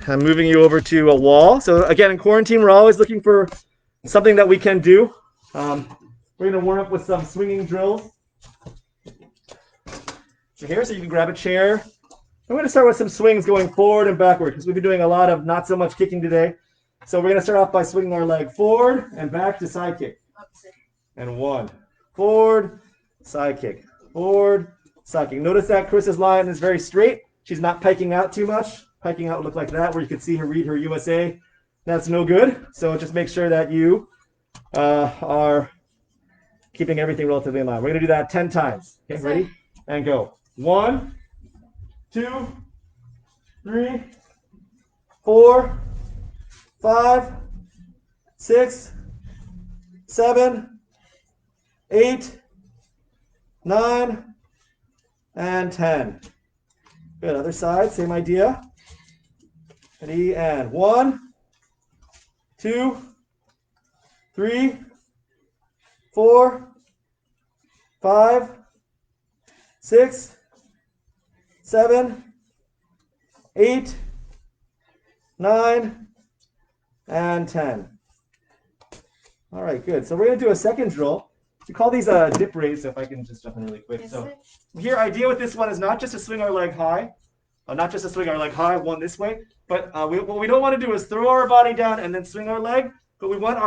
I'm moving you over to a wall. So again, in quarantine, we're always looking for something that we can do. We're going to warm up with some swinging drills. So here, so you can grab a chair. I'm going to start with some swings going forward and backward because we've been doing a lot of not so much kicking today. So we're going to start off by swinging our leg forward and back to side kick. And 1, forward, side kick, forward, side kick. Notice that Chris's line is very straight. She's not piking out too much. Piking out would look like that, where you can see her read her USA. That's no good. So just make sure that you are keeping everything relatively in line. We're going to do that 10 times. Okay, ready? And go. 1, 2, 3, 4, 5, 6, 7, 8, 9, and 10. Good. Other side, same idea. Ready? And 1, 2, 3, 4, 5, 6, 7, 8, 9, and 10. All right, good. So we're going to do a second drill. We call these dip raise, so if I can just jump in really quick. So here, idea with this one is not just to swing our leg high, one this way, but what we don't want to do is throw our body down and then swing our leg, but we want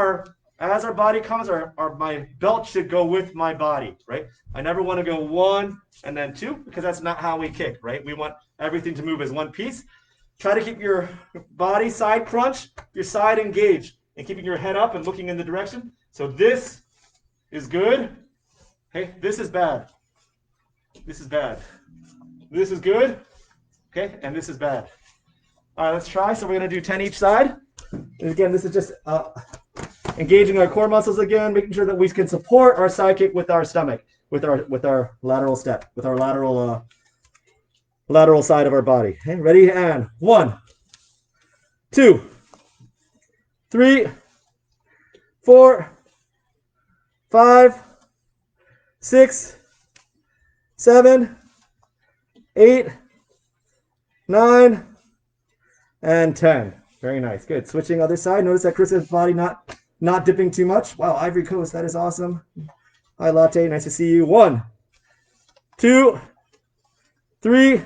as our body comes, my belt should go with my body, right? I never want to go 1 and then 2 because that's not how we kick, right? We want everything to move as one piece. Try to keep your body side crunch, your side engaged, and keeping your head up and looking in the direction. So this is good. Okay, this is bad. This is bad. This is good. Okay, and this is bad. All right, let's try. So we're going to do 10 each side. And again, this is just engaging our core muscles again, making sure that we can support our side kick with our stomach, with our lateral step, with our lateral side of our body. Okay, ready? And 1, 2, 3, 4, 5, 6, 7, 8, 9, and 10. Very nice. Good. Switching other side. Notice that Chris's body not dipping too much. Wow, Ivory Coast. That is awesome. Hi, Latte. Nice to see you. 1, 2, 3,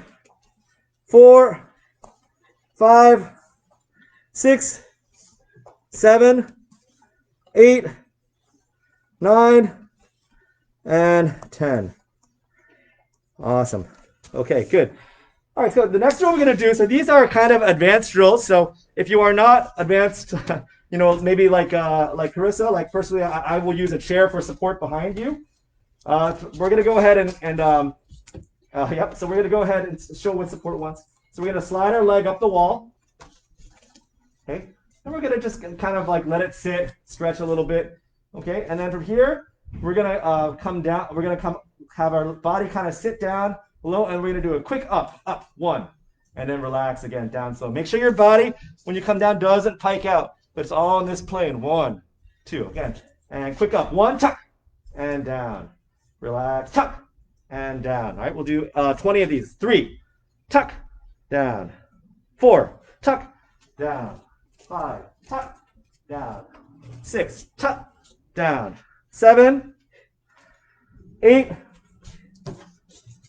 4, 5, 6, 7, 8, 9, and 10. Awesome. Okay, good. All right, so the next drill we're going to do, so these are kind of advanced drills. So if you are not advanced, maybe like Carissa, like personally, I will use a chair for support behind you. We're going to go ahead so we're going to go ahead and show what support wants. So we're going to slide our leg up the wall. Okay, and we're going to just kind of like let it sit, stretch a little bit. Okay, and then from here, we're going to come down. We're going to have our body kind of sit down low, and we're going to do a quick up, 1, and then relax again, down slow. Make sure your body, when you come down, doesn't pike out, but it's all in this plane. 1, 2, again, and quick up. 1, tuck, and down. Relax, tuck, and down. All right, we'll do 20 of these. 3, tuck, down. 4, tuck, down. 5, tuck, down. 6, tuck, down. 7, 8,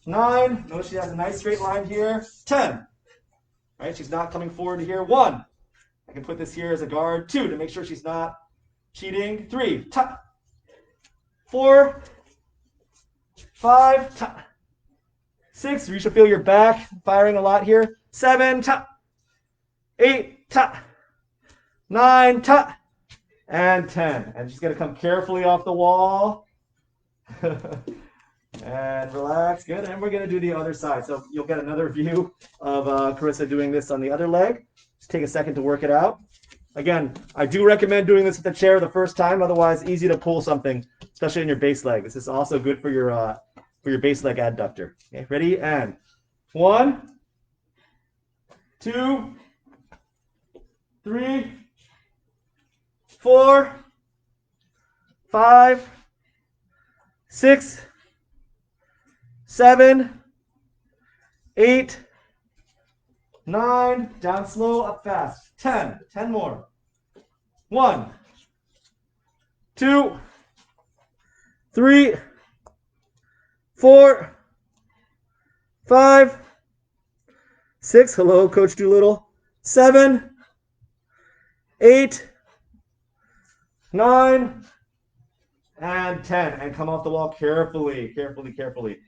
9. Notice she has a nice straight line here. 10. Right, she's not coming forward to here. 1. I can put this here as a guard. 2, to make sure she's not cheating. 3, tuck. 4, 5, tuck. 6, you should feel your back firing a lot here. 7, tuck. 8, tuck. 9, tuck. And 10. And she's going to come carefully off the wall. And relax. Good. And we're going to do the other side. So you'll get another view of Carissa doing this on the other leg. Just take a second to work it out. Again, I do recommend doing this with the chair the first time. Otherwise, easy to pull something, especially in your base leg. This is also good for your base leg adductor. Okay, ready? And 1, 2, 3, 4, 5, 6, 7, 8, 9, down slow, up fast. 10, 10 more. 1, 2, 3, 4, 5, 6. Hello, Coach Doolittle. 7, 8, 9, and 10. And come off the wall carefully, carefully, carefully.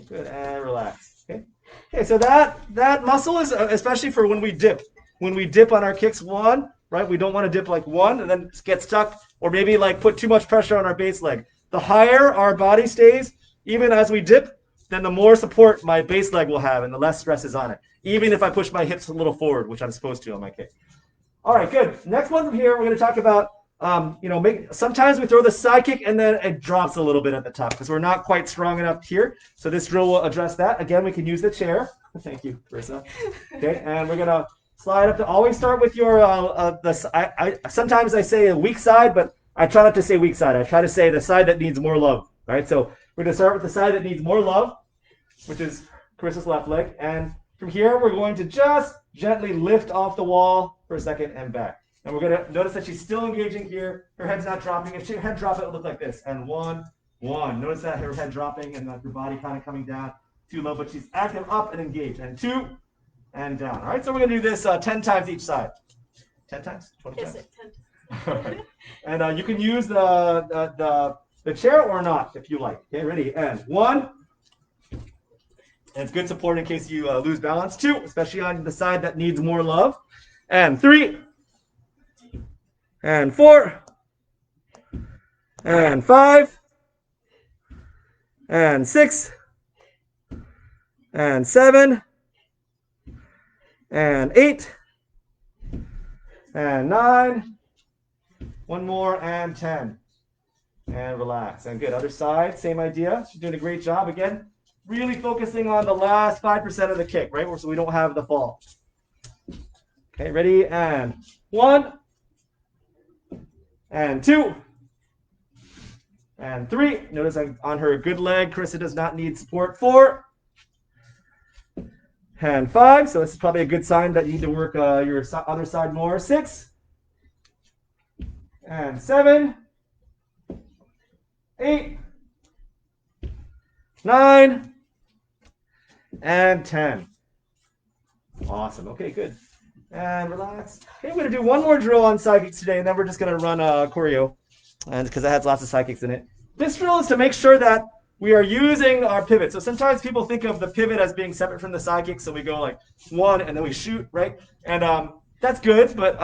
Good, and relax. Okay. Okay, so that muscle is especially for when we dip. When we dip on our kicks, 1, right? We don't want to dip like 1 and then get stuck, or maybe like put too much pressure on our base leg. The higher our body stays, even as we dip, then the more support my base leg will have and the less stress is on it. Even if I push my hips a little forward, which I'm supposed to on my kick. All right, good. Next one from here, we're going to talk about, sometimes we throw the side kick and then it drops a little bit at the top because we're not quite strong enough here. So this drill will address that. Again, we can use the chair. Thank you, Carissa. Okay, and we're going to slide up to always start with your, sometimes I say a weak side, but I try not to say weak side. I try to say the side that needs more love. All right, so we're going to start with the side that needs more love, which is Carissa's left leg. And from here, we're going to just gently lift off the wall for a second and back. And we're going to notice that she's still engaging here. Her head's not dropping. If she head drop, it would look like this. And 1, 1. Notice that her head dropping and her body kind of coming down too low, but she's active up and engaged. And 2, and down. All right, so we're going to do this 10 times each side. 10 times? 20 times? Yes, 10 times. All right. And you can use the chair or not if you like. Okay, ready? And 1. And it's good support in case you lose balance. 2, especially on the side that needs more love. And 3. And 4. And 5. And 6. And 7. And 8. And 9. One more, and 10. And relax. And good. Other side, same idea. She's doing a great job. Again, really focusing on the last 5% of the kick, right? So we don't have the fall. Okay, ready? And 1. And 2. And 3. Notice on her good leg, Carissa does not need support. 4. And 5. So this is probably a good sign that you need to work your other side more. 6. And 7. 8. 9. And 10. Awesome. Okay, good. And relax. Okay, we're going to do one more drill on side kicks today, and then we're just going to run choreo, and because it has lots of side kicks in it. This drill is to make sure that we are using our pivot. So sometimes people think of the pivot as being separate from the side kick, so we go like 1 and then we shoot, right? And that's good, but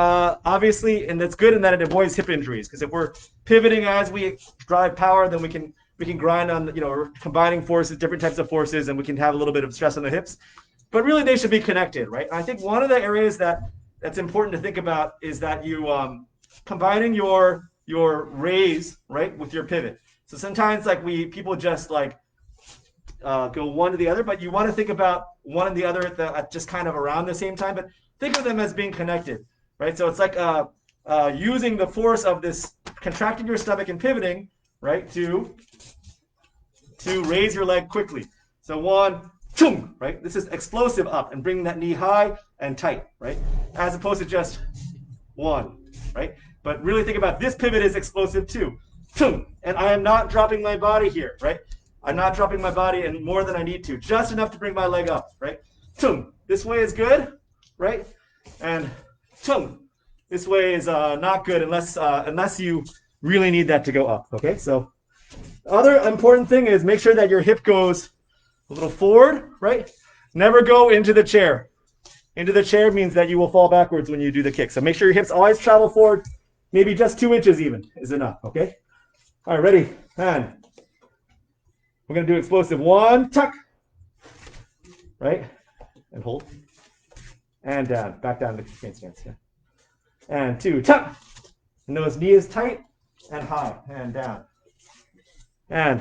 obviously, and that's good in that it avoids hip injuries, because if we're pivoting as we drive power, then we can grind on, combining forces, different types of forces, and we can have a little bit of stress on the hips. But really, they should be connected, right? And I think one of the areas that's important to think about is that you combining your raise, right, with your pivot. So sometimes people just go one to the other, but you want to think about one and the other at just kind of around the same time, but think of them as being connected, right? So it's like using the force of this contracting your stomach and pivoting, right, to raise your leg quickly. So one, chung, right? This is explosive up and bringing that knee high and tight, right? As opposed to just one, right? But really think about this pivot is explosive too. Chung, and I am not dropping my body here, right? I'm not dropping my body in more than I need to, just enough to bring my leg up, right? Chung, this way is good, right? And chung, this way is not good unless you really need that to go up, okay? So the other important thing is make sure that your hip goes a little forward, right? Never go into the chair. Into the chair means that you will fall backwards when you do the kick. So make sure your hips always travel forward. Maybe just 2 inches even is enough, okay? All right, ready? And we're going to do explosive. One, tuck, right? And hold. And down, back down to crane stance. Yeah. And two, tuck. And notice knee is tight and high and down. And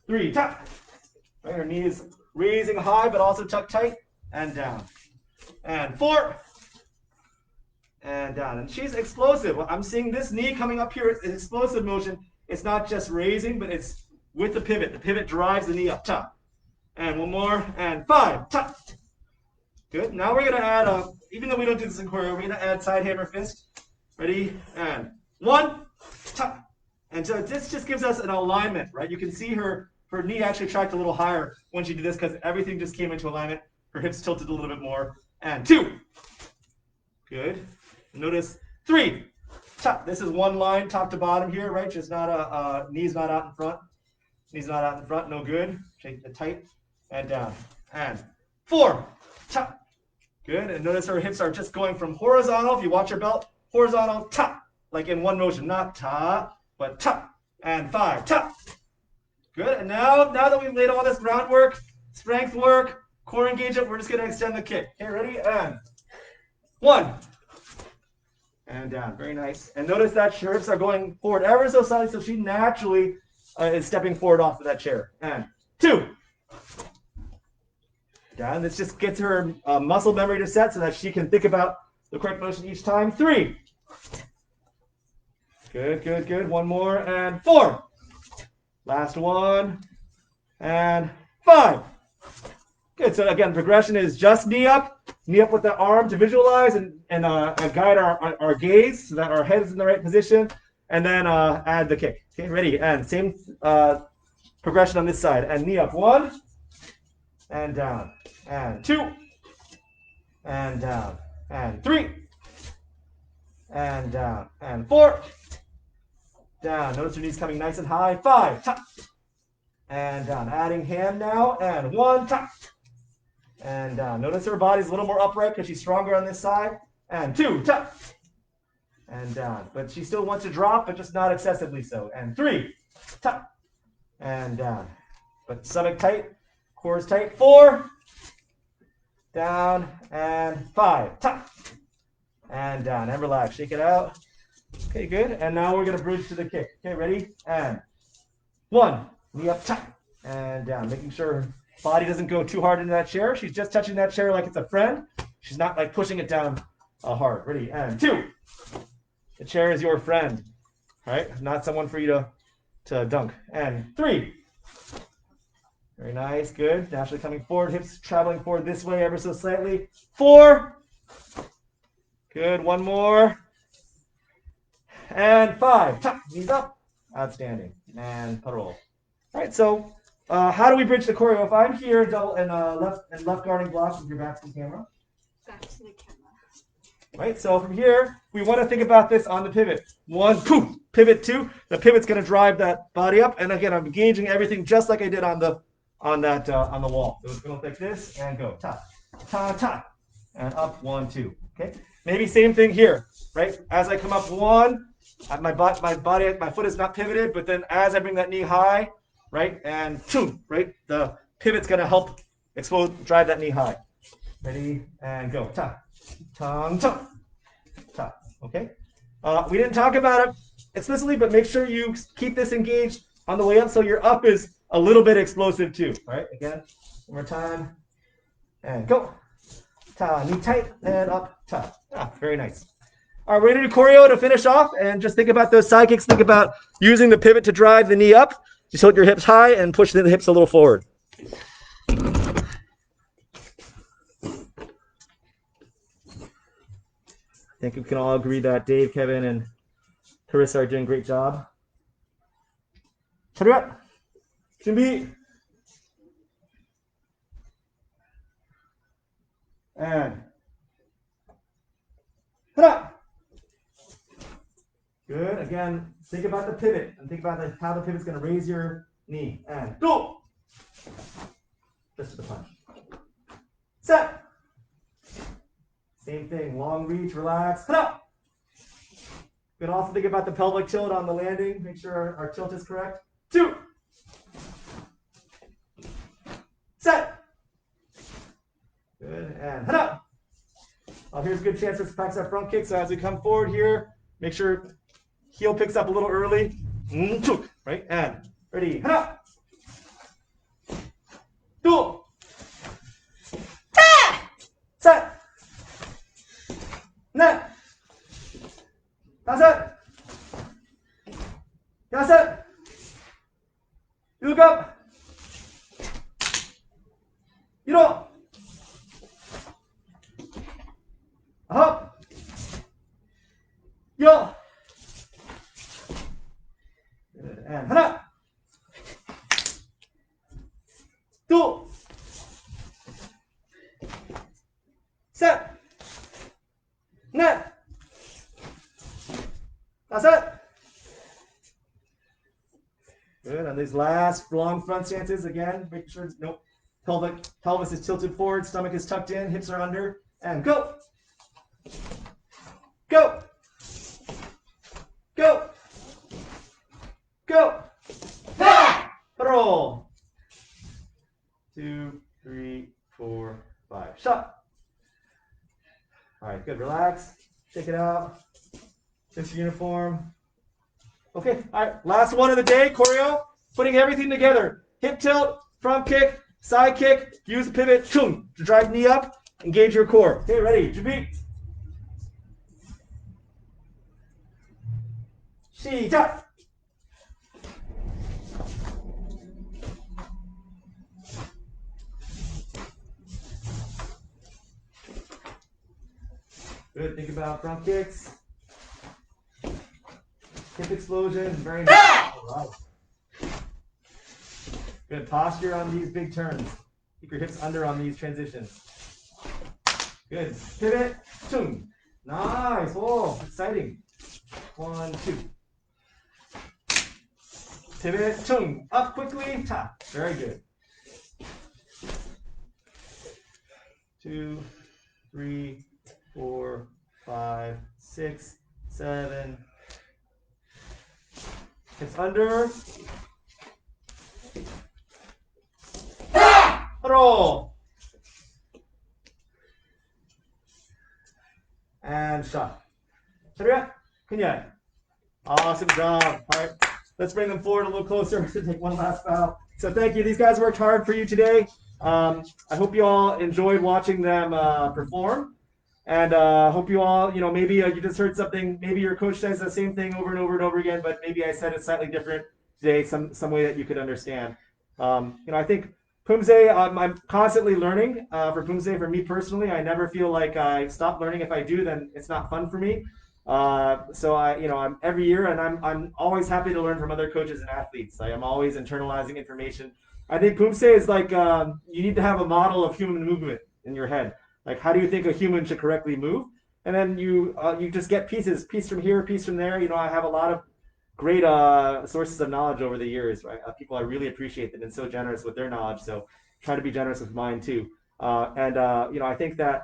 three, tuck. Right, her knee is raising high, but also tucked tight and down. And four, and down. And she's explosive. I'm seeing this knee coming up here. It's an explosive motion. It's not just raising, but it's with the pivot. The pivot drives the knee up, tuck. And one more, and five, tuck. Good. Now we're going to add, even though we don't do this in choreo, we're going to add side hammer fist. Ready? And one, tuck. And so this just gives us an alignment, right? You can see her knee actually tracked a little higher when she did this because everything just came into alignment. Her hips tilted a little bit more. And two. Good. Notice three. Tuck. This is one line, top to bottom here, right? Just not knees not out in front. Knees not out in front. No good. Shake it tight and down. And four. Tuck. Good. And notice her hips are just going from horizontal. If you watch your belt, horizontal, tuck. Like in one motion. Not ta, but tuck. And five. Tuck. Good. And now that we've laid all this groundwork, strength work, core engagement, we're just going to extend the kick. Okay, ready? And one. And down. Very nice. And notice that her hips are going forward ever so slightly, so she naturally is stepping forward off of that chair. And two. Down. This just gets her muscle memory to set so that she can think about the correct motion each time. Three. Good, good, good. One more. And four. Last one. And five. Good. So again, progression is just knee up with the arm to visualize and guide our gaze so that our head is in the right position, and then add the kick. Okay, ready? And same progression on this side. And knee up. One. And down. And two. And down. And three. And down. And four. Down. Notice your knees coming nice and high. Five. Tuck. And down. Adding hand now. And one. Tuck. And down. Notice her body's a little more upright because she's stronger on this side. And two. Tuck. And down. But she still wants to drop, but just not excessively so. And three. Tuck. And down. But stomach tight. Core is tight. Four. Down. And five. Tuck. And down. And relax. Shake it out. Okay, good. And now we're going to bridge to the kick. Okay, ready? And one. Knee up, tuck. And down. Making sure body doesn't go too hard into that chair. She's just touching that chair like it's a friend. She's not like pushing it down hard. Ready? And two. The chair is your friend. All right? Not someone for you to dunk. And three. Very nice. Good. Naturally coming forward. Hips traveling forward this way ever so slightly. Four. Good. One more. And five. Tuck. Knees up. Outstanding. And puddle. All right. So how do we bridge the choreo? If I'm here and left guarding blocks with your back to the camera. Back to the camera. Right. So from here, we want to think about this on the pivot. One. Poof. Pivot two. The pivot's going to drive that body up. And again, I'm engaging everything just like I did on the wall. So it's going to look like this and go ta ta ta and up. One, two. Okay. Maybe same thing here. Right. As I come up one. My foot is not pivoted, but then as I bring that knee high, right, and two, right, the pivot's going to help drive that knee high. Ready, and go. Ta, tong, ta, ta. Okay? We didn't talk about it explicitly, but make sure you keep this engaged on the way up so your up is a little bit explosive too. All right, again, one more time. And go. Ta, knee tight and up, ta. Ah, very nice. All right, we're going to do choreo to finish off, and just think about those side kicks. Think about using the pivot to drive the knee up. Just hold your hips high and push the hips a little forward. I think we can all agree that Dave, Kevin, and Carissa are doing a great job. 차렷! 준비! And 하나! Good. Again, think about the pivot and think about how the pivot's going to raise your knee. And go! Just to the punch. Set! Same thing. Long reach, relax. 하나! You can also think about the pelvic tilt on the landing. Make sure our tilt is correct. 2! Set! Good. And 하나! Here's a good chance to practice our front kick. So as we come forward here, make sure heel picks up a little early. Right? And ready. 하나! 둘! 셋! 넷! 다섯! 여섯! 일곱! 일곱! 아홉! 열! And 하나! 둘! 셋! 넷! 다섯! Good. On these last long front stances, again, make sure no pelvis is tilted forward, stomach is tucked in, hips are under, and go! Go! Go! Go! Roll! 2, 3, 4, 5. Shot! All right, good. Relax. Shake it out. Fix your uniform. Okay, all right. Last one of the day, choreo. Putting everything together. Hip tilt, front kick, side kick. Use the pivot, chung, to drive knee up. Engage your core. Okay, ready? 준비. 시작. Good. Think about front kicks. Hip explosion. Very nice. All right. Good posture on these big turns. Keep your hips under on these transitions. Good. Pivot. Chung. Nice. Oh, exciting. 1, 2. Pivot. Chung. Up quickly. Tap. Very good. 2, 3, 4, 5, 6, 7. Hips under. Roll. And shot. 차렷. 그냥. Awesome job. All right. Let's bring them forward a little closer to take one last bow. So thank you. These guys worked hard for you today. I hope you all enjoyed watching them perform. And hope you all, maybe you just heard something. Maybe your coach says the same thing over and over and over again, but maybe I said it slightly different today, some way that you could understand. I think Pumse, I'm constantly learning for Pumse. For me personally, I never feel like I stop learning. If I do, then it's not fun for me. So I'm every year, and I'm always happy to learn from other coaches and athletes. I'm always internalizing information. I think Pumse is like you need to have a model of human movement in your head. Like, how do you think a human should correctly move? And then you just get piece from here, piece from there. I have a lot of great sources of knowledge over the years, right? People I really appreciate that have been so generous with their knowledge. So try to be generous with mine too. I think that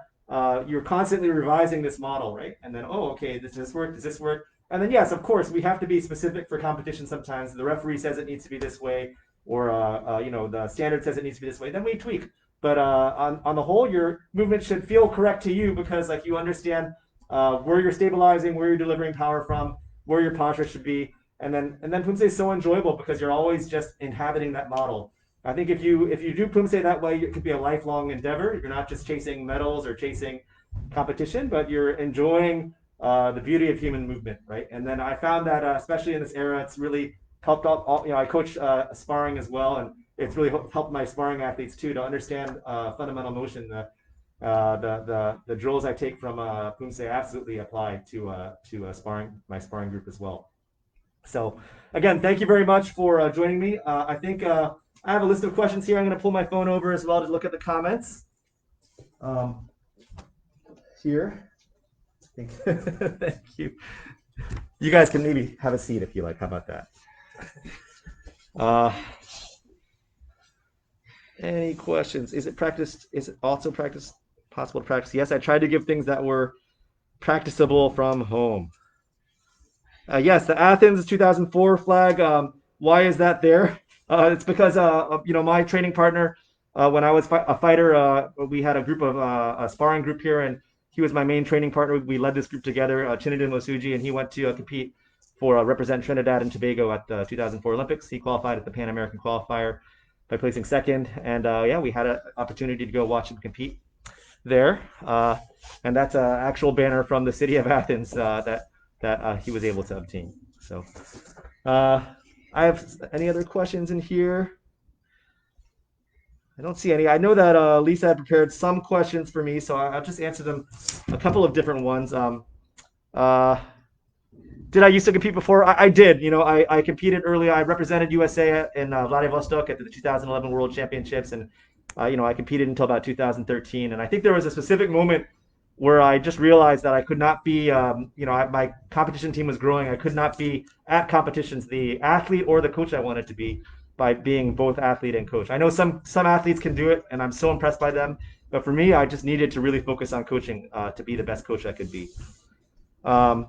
you're constantly revising this model, right? And then, okay, does this work? Does this work? And then, yes, of course, we have to be specific for competition sometimes. The referee says it needs to be this way, or the standard says it needs to be this way. Then we tweak. But on the whole, your movement should feel correct to you because you understand where you're stabilizing, where you're delivering power from, where your posture should be. And then Pumse is so enjoyable because you're always just inhabiting that model. I think if you do Pumse that way, it could be a lifelong endeavor. You're not just chasing medals or chasing competition, but you're enjoying the beauty of human movement, right? And then I found that especially in this era, it's really helped out. I coach sparring as well, and it's really helped my sparring athletes too to understand fundamental motion. The drills I take from Pumse absolutely apply to my sparring group as well. So again, thank you very much for joining me. I think I have a list of questions here. I'm going to pull my phone over as well to look at the comments. Here. Thank you. You guys can maybe have a seat if you like. How about that? Any questions? Is it practiced? Is it also practiced? Possible to practice? Yes, I tried to give things that were practicable from home. Yes, the Athens 2004 flag. Why is that there? It's because my training partner, when I was a fighter, we had a group of a sparring group here, and he was my main training partner. We led this group together, Chinedin Losuji, and he went to compete for represent Trinidad and Tobago at the 2004 Olympics. He qualified at the Pan American qualifier by placing second, and we had an opportunity to go watch him compete there, and that's an actual banner from the city of Athens that he was able to obtain. So I have any other questions in here? I don't see any. I know that Lisa had prepared some questions for me, so I'll just answer them. A couple of different ones. Did I used to compete before? I did. I competed early. I represented USA in Vladivostok at the 2011 World Championships, and I competed until about 2013. And I think there was a specific moment where I just realized that I could not be, my competition team was growing. I could not be at competitions the athlete or the coach I wanted to be by being both athlete and coach. I know some athletes can do it, and I'm so impressed by them. But for me, I just needed to really focus on coaching to be the best coach I could be. Was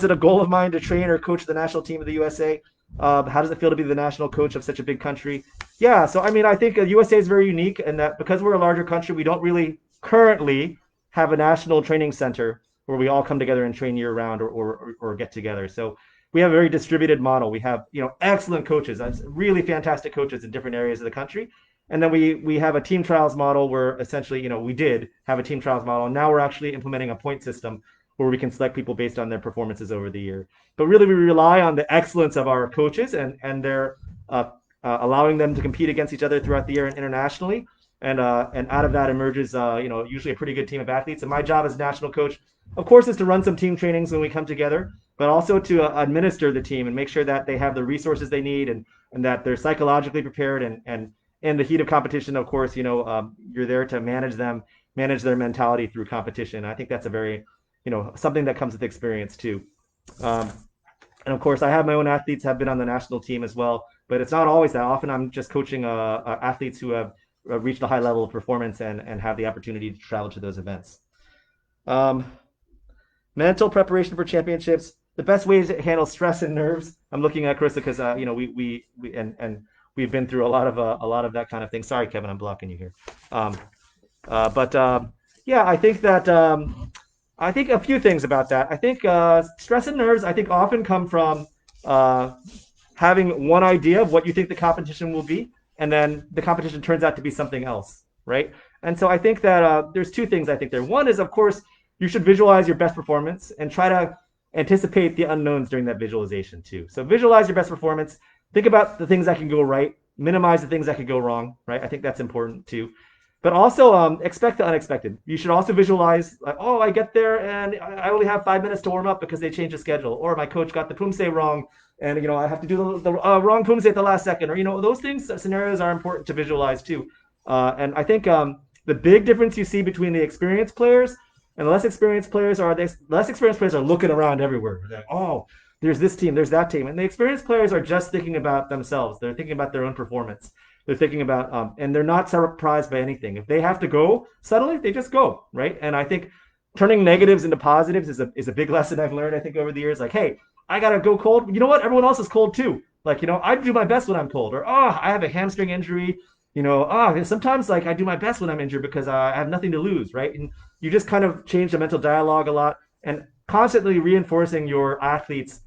it a goal of mine to train or coach the national team of the USA? How does it feel to be the national coach of such a big country? Yeah, so I think the USA is very unique in that because we're a larger country, we don't really currently have a national training center where we all come together and train year round or get together. So we have a very distributed model. We have excellent coaches, really fantastic coaches in different areas of the country. And then we have a team trials model where essentially, we did have a team trials model, and now we're actually implementing a point system where we can select people based on their performances over the year. But really, we rely on the excellence of our coaches and their allowing them to compete against each other throughout the year and internationally. And out of that emerges, usually a pretty good team of athletes. And my job as national coach, of course, is to run some team trainings when we come together, but also to administer the team and make sure that they have the resources they need and that they're psychologically prepared. And in the heat of competition, of course, you're there to manage their mentality through competition. I think that's a very something that comes with experience too. And of course, I have my own athletes have been on the national team as well, but it's not always that. Often I'm just coaching athletes who have reached a high level of performance and have the opportunity to travel to those events. Mental preparation for championships. The best way to handle stress and nerves. I'm looking at Carissa because we've been through a lot of that kind of thing. Sorry, Kevin, I'm blocking you here. Yeah, I think that. I think a few things about that. I think stress and nerves, I think, often come from having one idea of what you think the competition will be, and then the competition turns out to be something else, right? And so I think that there's two things I think there. One is, of course, you should visualize your best performance and try to anticipate the unknowns during that visualization too. So visualize your best performance. Think about the things that can go right. Minimize the things that could go wrong, right? I think that's important too. But also expect the unexpected. You should also visualize, like, oh, I get there and I only have 5 minutes to warm up because they changed the schedule, or my coach got the Pumse wrong, and I have to do the wrong Pumse at the last second, or those things. Scenarios are important to visualize too. And I think the big difference you see between the experienced players and the less experienced players are looking around everywhere. They're like, oh, there's this team, there's that team, and the experienced players are just thinking about themselves. They're thinking about their own performance. They're thinking about, and they're not surprised by anything. If they have to go suddenly, they just go, right? And I think turning negatives into positives is a big lesson I've learned, I think, over the years. Like, hey, I got to go cold. You know what? Everyone else is cold too. Like, I do my best when I'm cold. Or, I have a hamstring injury. Sometimes, like, I do my best when I'm injured because I have nothing to lose, right? And you just kind of change the mental dialogue a lot. And constantly reinforcing your athletes'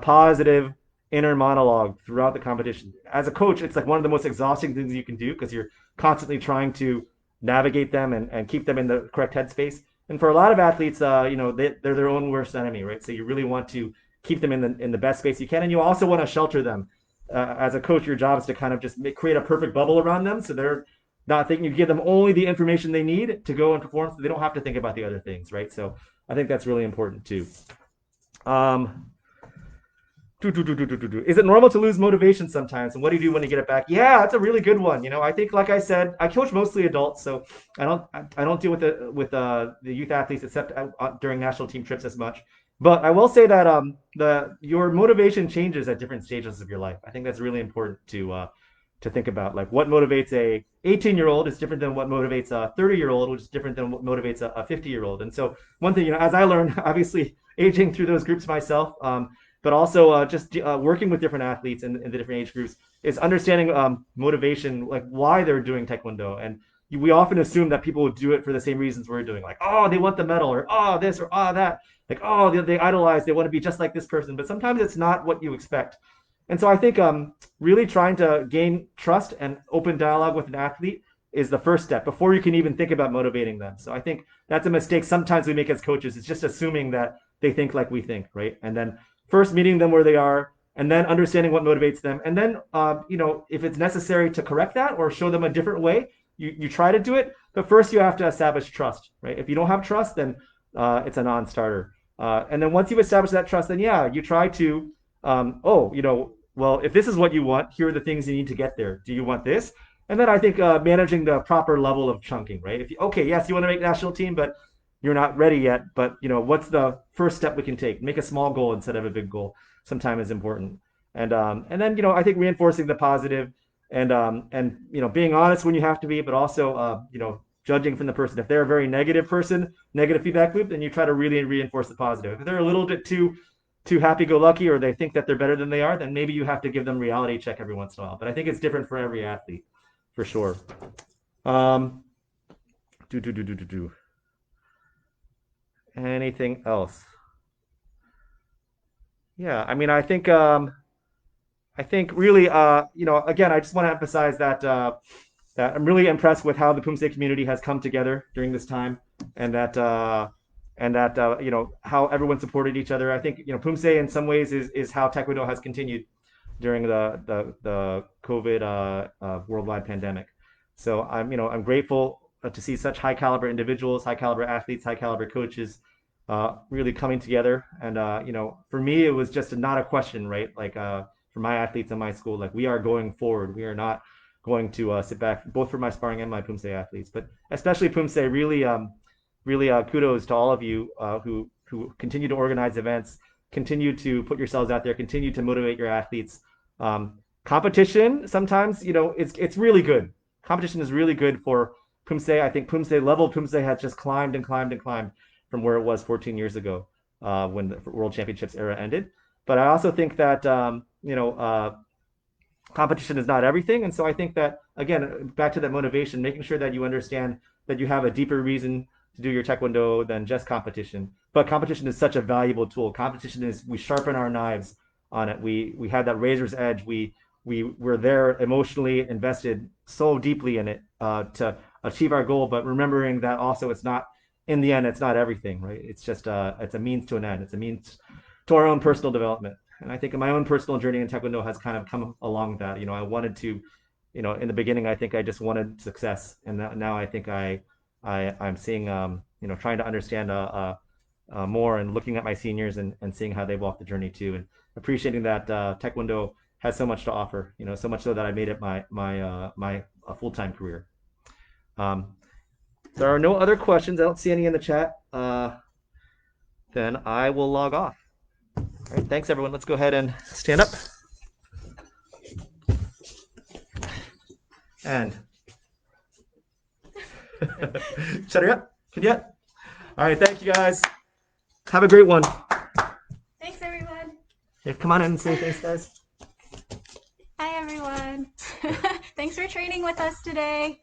positive inner monologue throughout the competition. As a coach, it's like one of the most exhausting things you can do because you're constantly trying to navigate them and keep them in the correct headspace. And for a lot of athletes, they're their own worst enemy, right? So you really want to keep them in the best space you can, and you also want to shelter them. As a coach, your job is to kind of just create a perfect bubble around them, so they're not thinking. You give them only the information they need to go and perform, so they don't have to think about the other things, right? So I think that's really important too. Is it normal to lose motivation sometimes? And what do you do when you get it back? Yeah, that's a really good one. I think, like I said, I coach mostly adults, so I don't deal with the youth athletes except during national team trips as much. But I will say that your motivation changes at different stages of your life. I think that's really important to think about. Like what motivates a 18-year-old is different than what motivates a 30-year-old, which is different than what motivates a 50-year-old. And so one thing, as I learned, obviously aging through those groups myself, but also just working with different athletes in the different age groups is understanding motivation, like why they're doing Taekwondo. And we often assume that people would do it for the same reasons we're doing, like, oh, they want the medal, or oh, this, or oh, that. Like, oh, they idolize, they want to be just like this person. But sometimes it's not what you expect. And so I think really trying to gain trust and open dialogue with an athlete is the first step before you can even think about motivating them. So I think that's a mistake sometimes we make as coaches. It's just assuming that they think like we think, right? And then first meeting them where they are, and then understanding what motivates them. And then, if it's necessary to correct that or show them a different way, you try to do it. But first you have to establish trust, right? If you don't have trust, then it's a non-starter. And then once you've established that trust, then you try to, well, if this is what you want, here are the things you need to get there. Do you want this? And then I think managing the proper level of chunking, right? Yes, you want to make national team, but you're not ready yet. But what's the first step we can take? Make a small goal instead of a big goal. Sometimes is important. And then I think reinforcing the positive and being honest when you have to be, but also judging from the person. If they're a very negative person, negative feedback loop, then you try to really reinforce the positive. If they're a little bit too happy-go-lucky, or they think that they're better than they are, then maybe you have to give them reality check every once in a while. But I think it's different for every athlete, for sure. Anything else? Yeah, I mean, I think really, again, I just want to emphasize that I'm really impressed with how the Pumse community has come together during this time, and that how everyone supported each other. I think Pumse in some ways is how Taekwondo has continued during the COVID worldwide pandemic. So I'm grateful to see such high caliber individuals, high caliber athletes, high caliber coaches really coming together. And for me, it was just not a question, right? Like for my athletes in my school, like we are going forward. We are not going to sit back, both for my sparring and my Pumse athletes, but especially Pumse. Really kudos to all of you who continue to organize events, continue to put yourselves out there, continue to motivate your athletes. Competition sometimes, it's really good. Competition is really good for Pumse. I think level Pumse has just climbed and climbed and climbed from where it was 14 years ago when the World Championships era ended. But I also think that competition is not everything, and so I think that, again, back to that motivation, making sure that you understand that you have a deeper reason to do your Taekwondo than just competition. But competition is such a valuable tool. Competition is, we sharpen our knives on it. We have that razor's edge. We're there emotionally invested so deeply in it to achieve our goal, but remembering that also it's not, in the end, it's not everything, right? It's just it's a means to an end. It's a means to our own personal development. And I think in my own personal journey in Taekwondo has kind of come along that. I wanted to, in the beginning, I think I just wanted success, and now I think I'm seeing, trying to understand more, and looking at my seniors and seeing how they walk the journey too, and appreciating that Taekwondo has so much to offer. So much so that I made it my full-time career. There are no other questions. I don't see any in the chat. Then I will log off. All right, thanks everyone. Let's go ahead and stand up. And shut her up. Can you? All right, thank you guys. Have a great one. Thanks everyone. Yeah, come on in and say thanks, guys. Hi everyone. Thanks for training with us today.